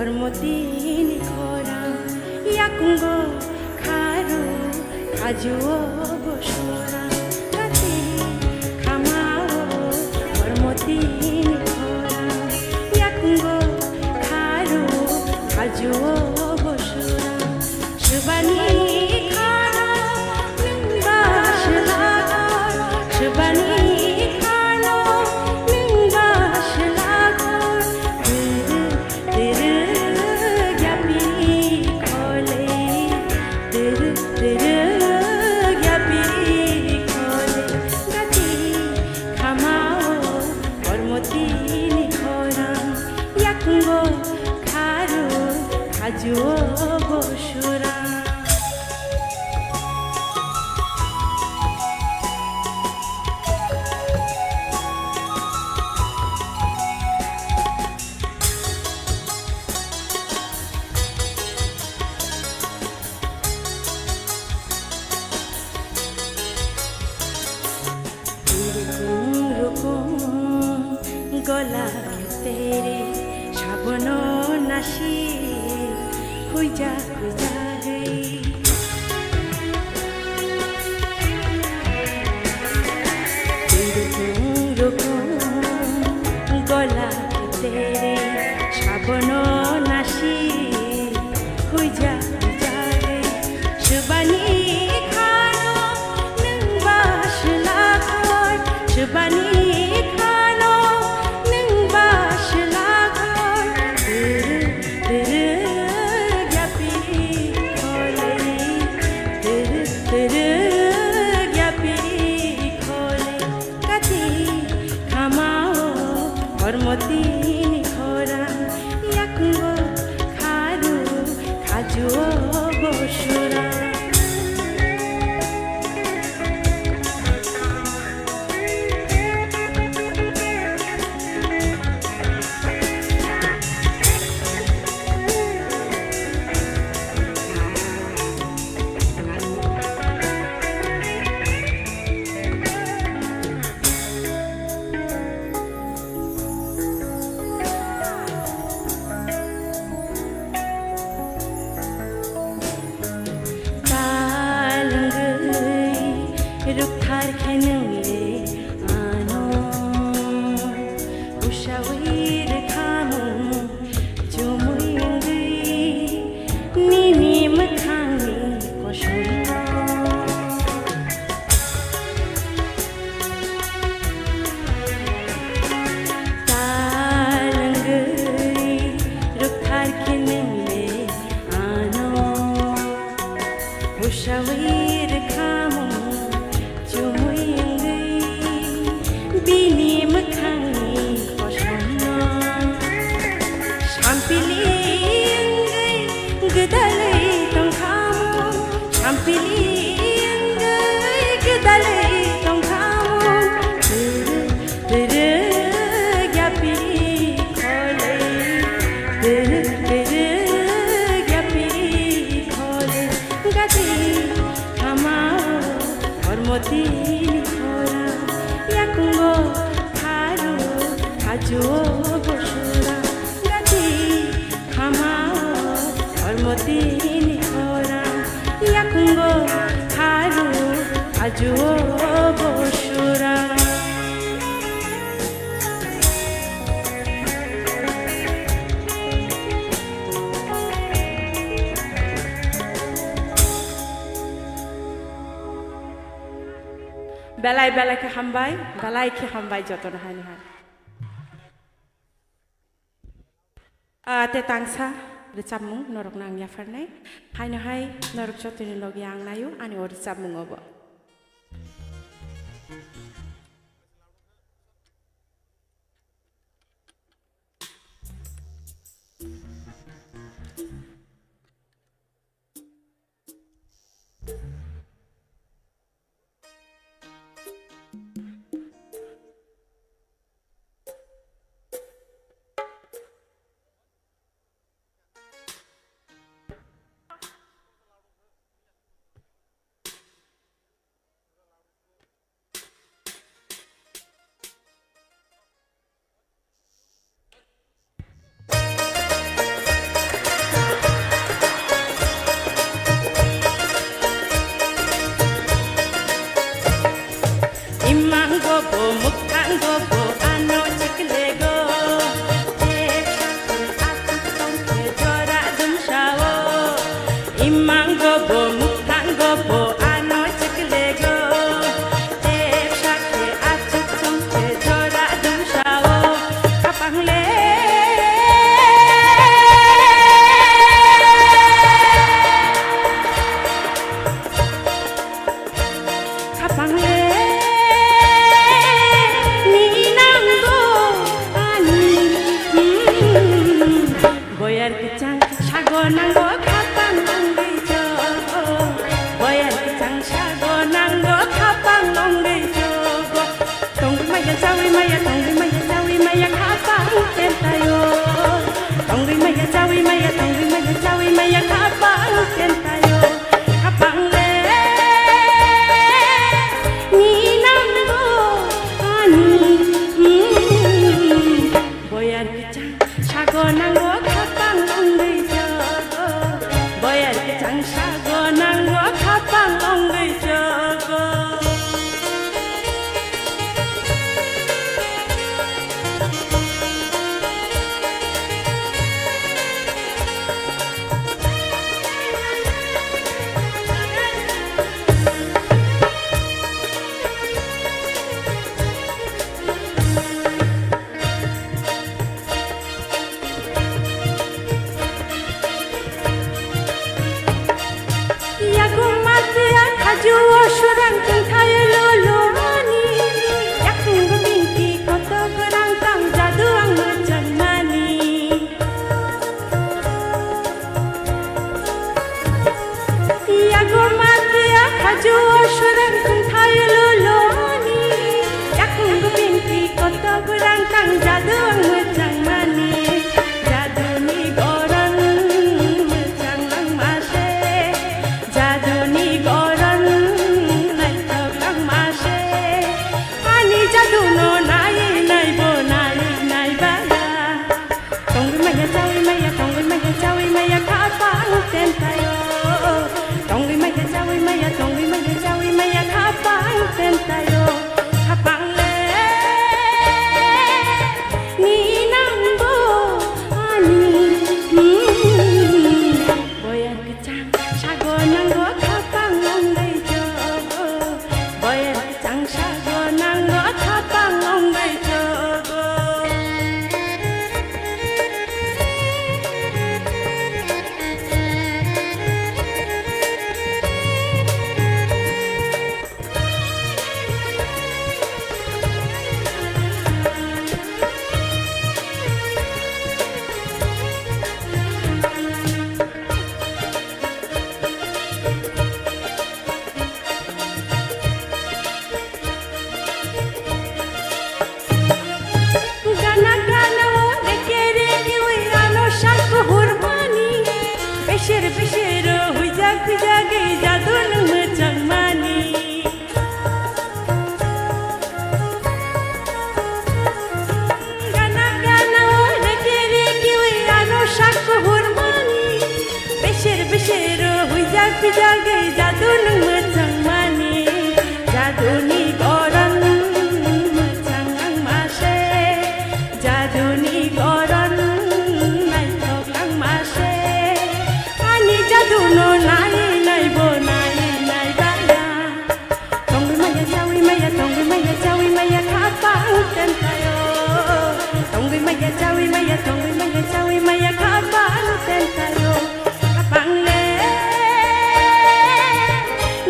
Ormotini khora yakungo kharu khajuo boshora gati khamao ormotini khora yakungo kharu khajuo boshora shubani khara ningba shla shubani Khajuo boshura gola tere shabono nashi huija hai gola tere shabono nashi huija hai shubani khano ningba shla khoi shubani Ormotini khora yakungo kharu khajuo boshura खेनौले आनो उषावैर खामु जुमुयंगै निनि मखांनि कशुना Shawir kamu jumuyengai bini makhani koshona shampili yengai gedalai tong kamu shampili yengai gedalai tong kamu tere gyapi khole tere gyapi khole gati Ormotini khora yakungo haru hajuo boshura gati khamao ormotini khora yakungo haru hajuo boshura Belai ke hambai joton hani han. Te tangsa Rwchapmung norok nang ya farnai. Hai no hai norok jotoni logi ang nayu ani Rwchapmung obo. Ni ten tayo Tonggoy maya chawi maya tonggoy maya chawi maya kapalu ten tayo Kapang le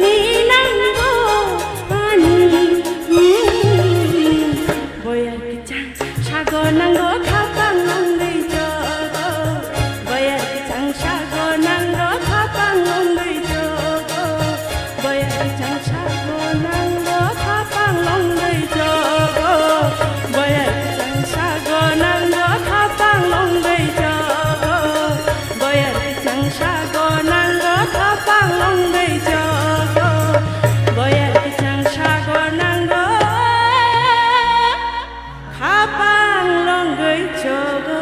ni nanggo ani Boyar kicang shago nanggo kapang nanggoy jogo Boyar kicang shago nanggo kapang nanggoy jogo Boyar kicang shago nanggo kapang nanggoy jogo Boyar kicang shago nanggo kapang nanggoy jogo Boyar kicang shago nanggo kapang nanggoy jogo Boyar kicang shago nanggo kapang nanggoy jogo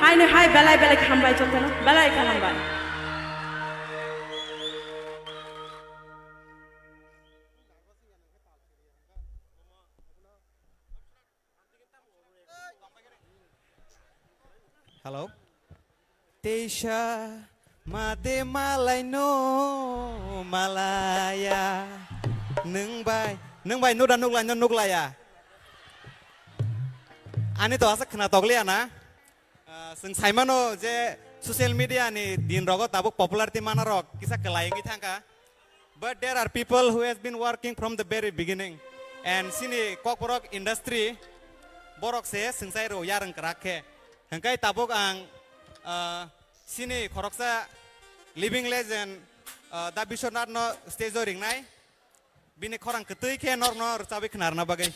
Hai no hai belai belai khambai chotana belai khambai Hello. Teisha mate malay no malaya nung bay nuda nuglaya ani to asa khna toglia na sing saimano je social media ni din rogo tabuk popularity mana rok kisa kelayangi thangka but there are people who has been working from the very beginning and sini kokborok industry borok se singsai ro yarang krakhe hangkai tabuk ang sini khoroksa living legend da bishonat no stage ring nai bini khorang ketui khe nor chabi khnar na bagai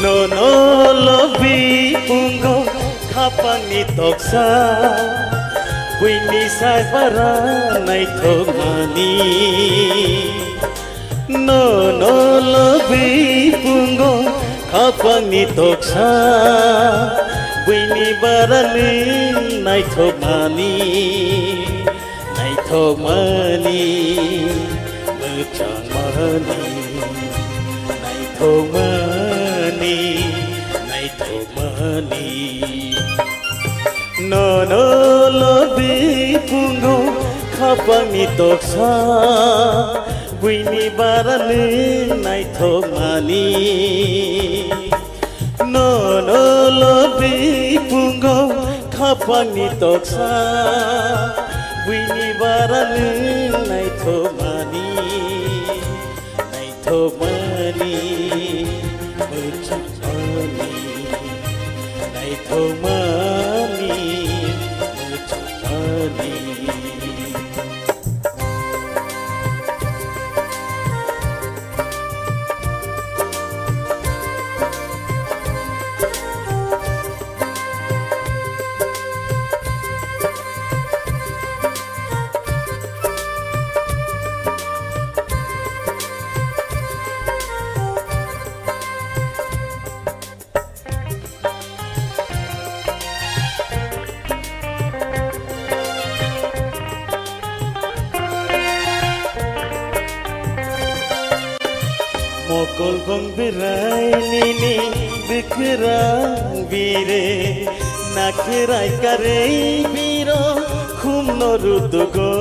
No lobi ungo kapani toksa Wini sai para nai thogmani No lobi ungo kapani toksa Wini barani nai thogmani Muchang marani nai thogmani No lobi pungo kapani toksa Wini barani nai thogmani No lobi pungo kapani toksa Wini barani nai thogmani Muchangani nai thogmani muchangani Mokol bang berai nini bikerang bire নাখেরাই কারে বীর খুম নরুদ গো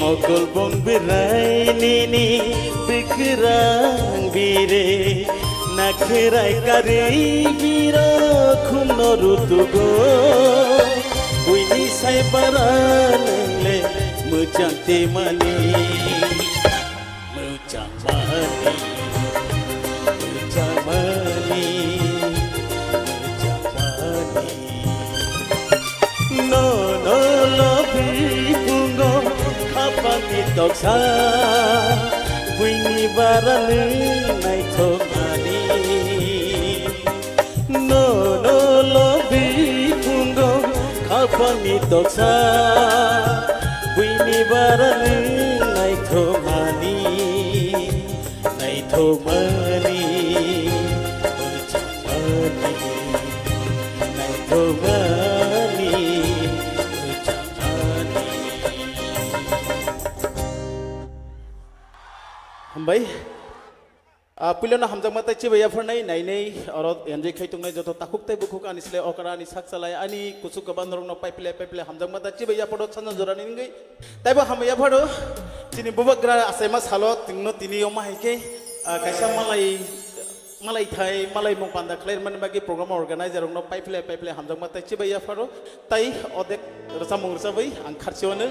মকল বং বিরাই নিনি বিকরাং বীরে নাখেরাই কারে বীর খুম নরুদ গো Winnie সাইবারা নংলে মুজাংতে money no no lobi pungo khapani toksa buini barani nai thomani no no lobi pungo khapani toksa buini barani nai thomani nai thomani nai thomani Hambai, pilihan na hamjang mata ciba ya pernah naik orang yang jadi kaitung naik jatuh takuk teh buku kan isle okara ni sak salai ani kusuk kaban orang no pipe hamjang mata ciba ya pernah sana joran ini gay, tapi hambai ya pernah sini bubak gara asema salot tingno tini oma hike kaisa malai thai malai mong panda clear man bagi program organizer orang no pipe hamjang mata ciba ya pernah tai odek Rwchapmung resabai angkar ciwana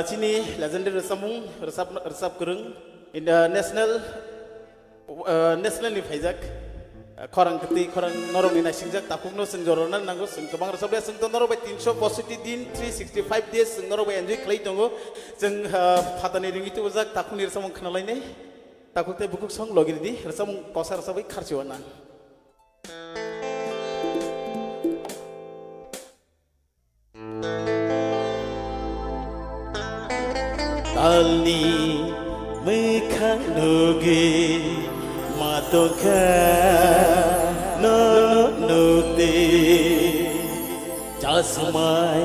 sini legendary Rwchapmung resap kereng in the national ni faizak korang keti korang norong ni nasingjak takung no sengjoronan nanggo seng kebang resabya seng tonoro by 365 din 365 days seng noro by enjoy klay tongo seng patani ring itu uzak takung ni Rwchapmung kenalai ne takung te bukuk song login di Rwchapmung kosa resabai kharchiwana Talni Mekanoge Matoka no te Jasmai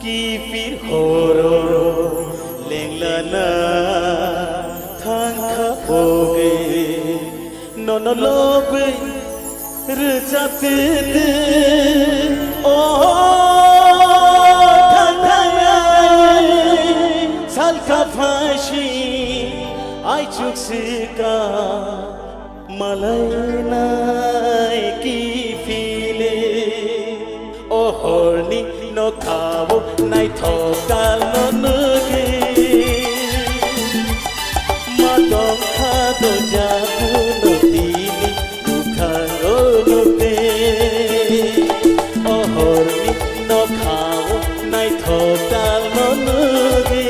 Kipir horo Lenglana Thangka boge No lobe Rwchapte Salka fashi ai chuk sika malai nai ki file o horni no khavo nai thokal no nuge madong khado jadu no tini dukharo nute o horni no khavo nai thokal no nuge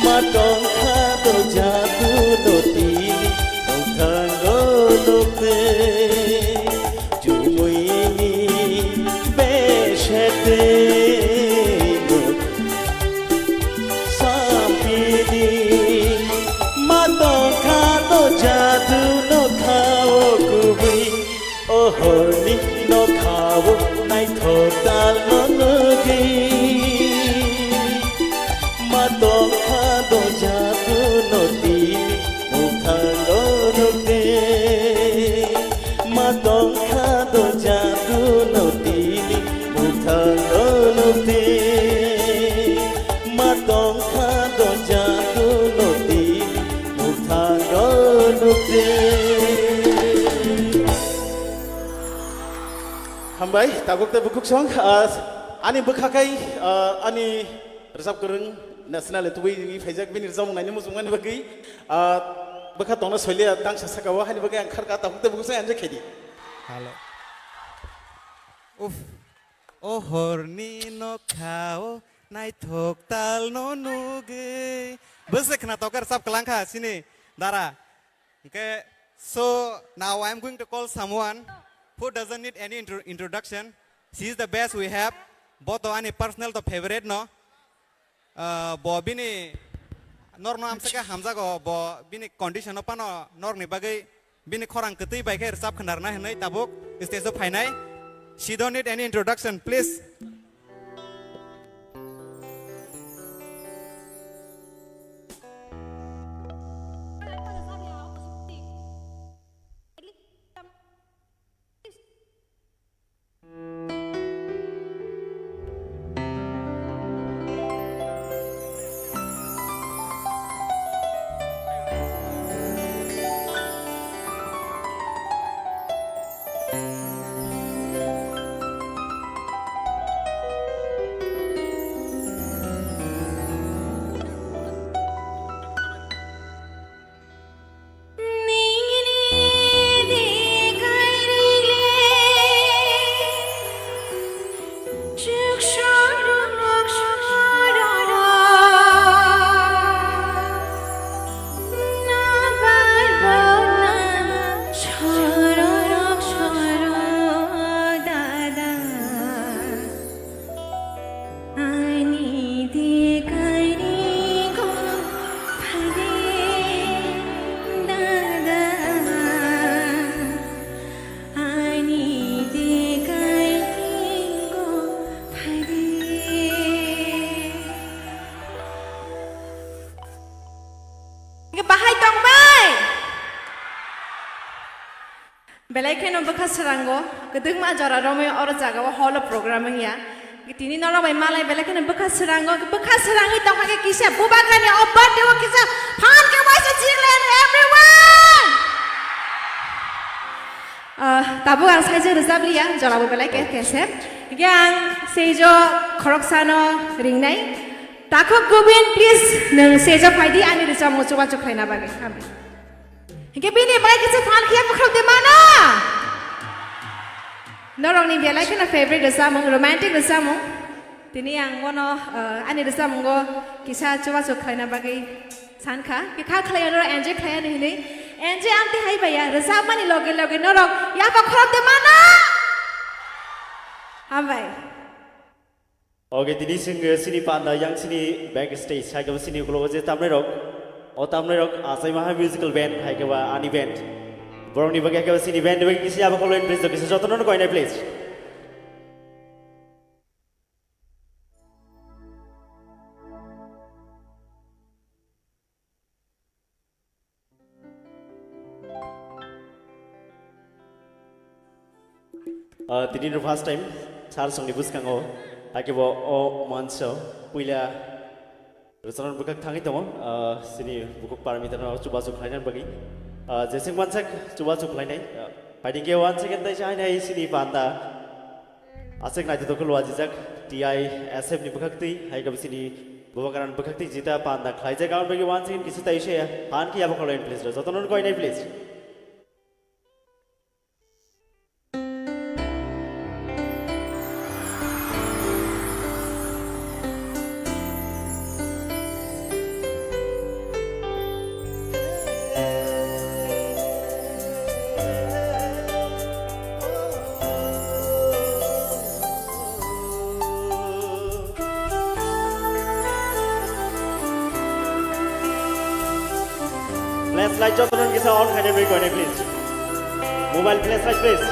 Matong khado jadu no tini Nong thango nukte Jumuini beshete Nuk sampidi Matong khado jadu no khao kubi Oh horni no khao Nai thotal no nugi Matong khado jadu no tini Mukhalo nukte Matong khado jadu no tini Mukhalo nukte Matong khado jadu no tini Mukhalo nukte Hambai, takuk te bukuk song Ani bukhakai ani resap kereng national itu ini faizak bin Rwchapmung nani musuman bagi bekat tona solia tang sasakawa hani bagi angkar kata hukte buku saya anje kedi. Halo. Oh horni no khao nai thok tal no nuge. Bese kena tokar sab kelangka sini Dara. Okay, so now I'm going to call someone who doesn't need any introduction. She is the best we have. Both any personal to favorite no. Bo bini nor no amsaka hamza go bo bini condition apa no nor ni bagai bini korang ketui baik resap kendarna henai tabuk stage to phainai. She don't need any introduction, please. Belakang bekas serango, kedeng majara ramai orang jaga wah hall programming ya. Tini nora mai malai belakang bekas serango itu pakai kisah bubakan ya obat dewa kisah. Han ke wajah Jingland everyone. Tabu ang saja rezab liya, jala belakang kisah. Yang sejo koroksano ring nai. Takut gubin please, neng sejo paidi ani rezab mau coba lain apa ke? Hingga bini baik kita fan kia berkerja di mana? Norong ni biarlah kena favorite bersama, romantic bersama. Tini yang wono, ani bersama go kisah coba lain apa ke? Sanka, kita kalian orang enjoy kalian ini, enjoy amti hai bayar. Bersama ni logi norong, ya berkerja di mana? Hambai. Oke, tini sini panda yang sini backstage, saya kau sini kalau je tamai rok. Otamne rok asai maha musical band hai kewa ani band borong ni bagai kewa sini band bagi kisi apa kalau please to kisi jotono ko ina please tini the first time sar song ni buskango hai kewa o manso puila Restoran buka tangi tamo, sini buku parameter na coba lain bagi. Jesen wansak coba lain. Pada ke wansak kita cahaya sini panda. Asik nanti tu keluar jejak TISF ni buka ti, hai kami sini buka karan buka ti jita panda. Khai jek kawan bagi wansak kisah tahu saya. Han ki apa kalau lain please. Jotonon kau ini please. Flashlight jotonon kisah on khajar bagi kau ini please. Mobile flashlight please.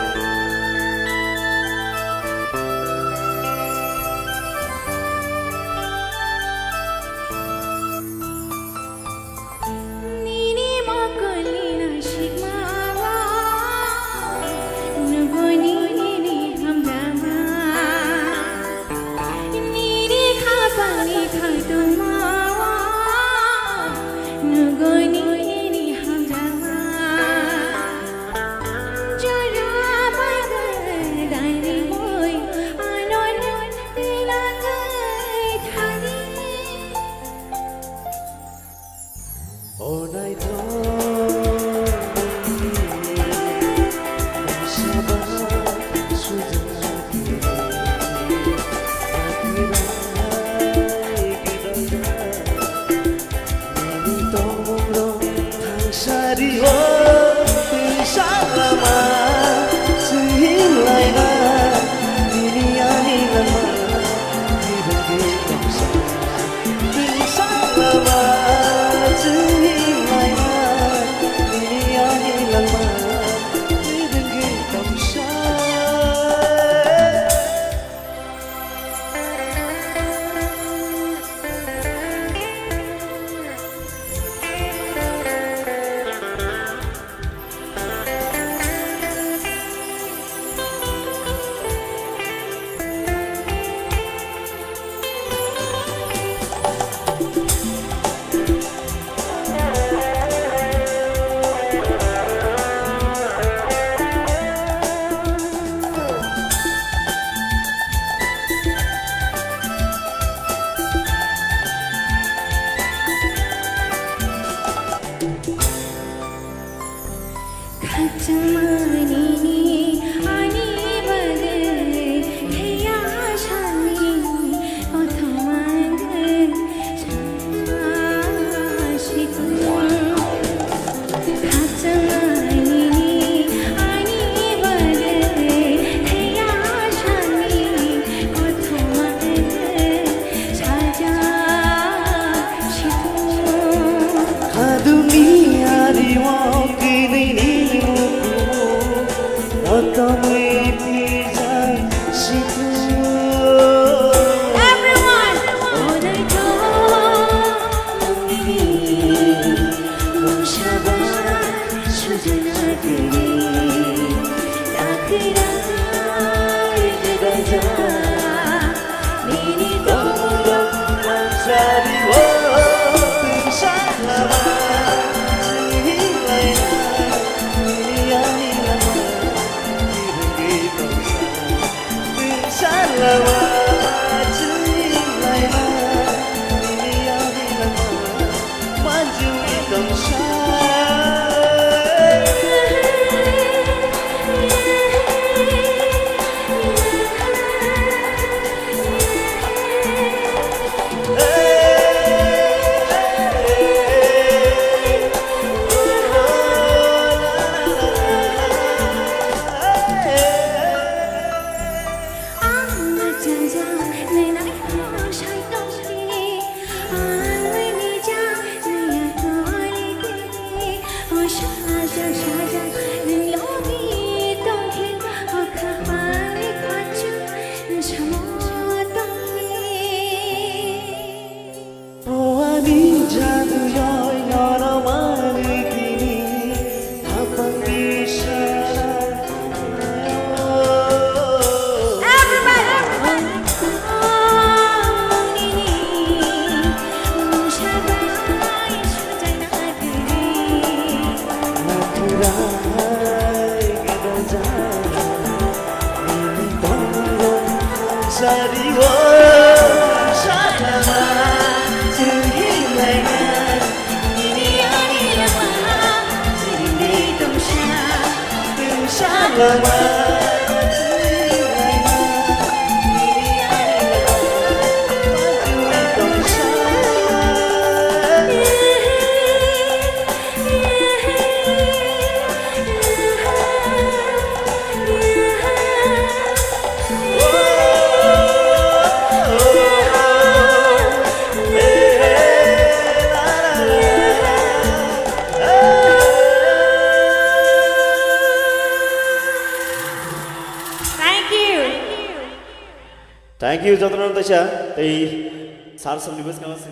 Thank you, Jotana Dasha. The Sars of Libus Kamas,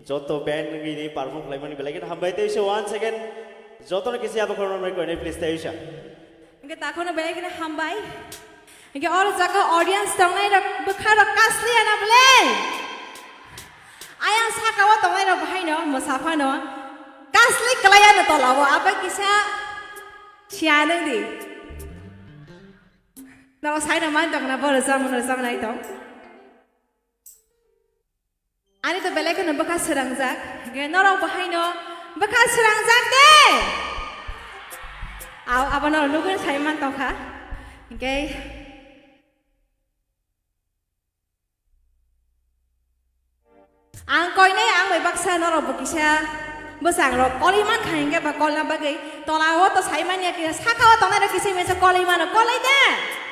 Joto band in Parfum Lemon Belagan Hambai. Once again, Jotana Kisia Corona, please, Taisha. Get Takona Belagan Hambai. You get all the audience tonight of Bukara Castle and a blade. I am Sakawa tomato behind Mosafano. Castle Kalayana Tolawa, Abakisa Chianadi. That was high demand of Nabor Zaman or some night. I need the Belagan of Bacasarangzak. Get not over behind Bacasarangzak day. I'll have another look at Simon Toka. Okay. Ang koy na ang may baksa na ro bukisya basang ro koliman khaenge ba kolna bagay tolawo to saiman ya kina sakawa tona ro kisi me sa koliman kolai da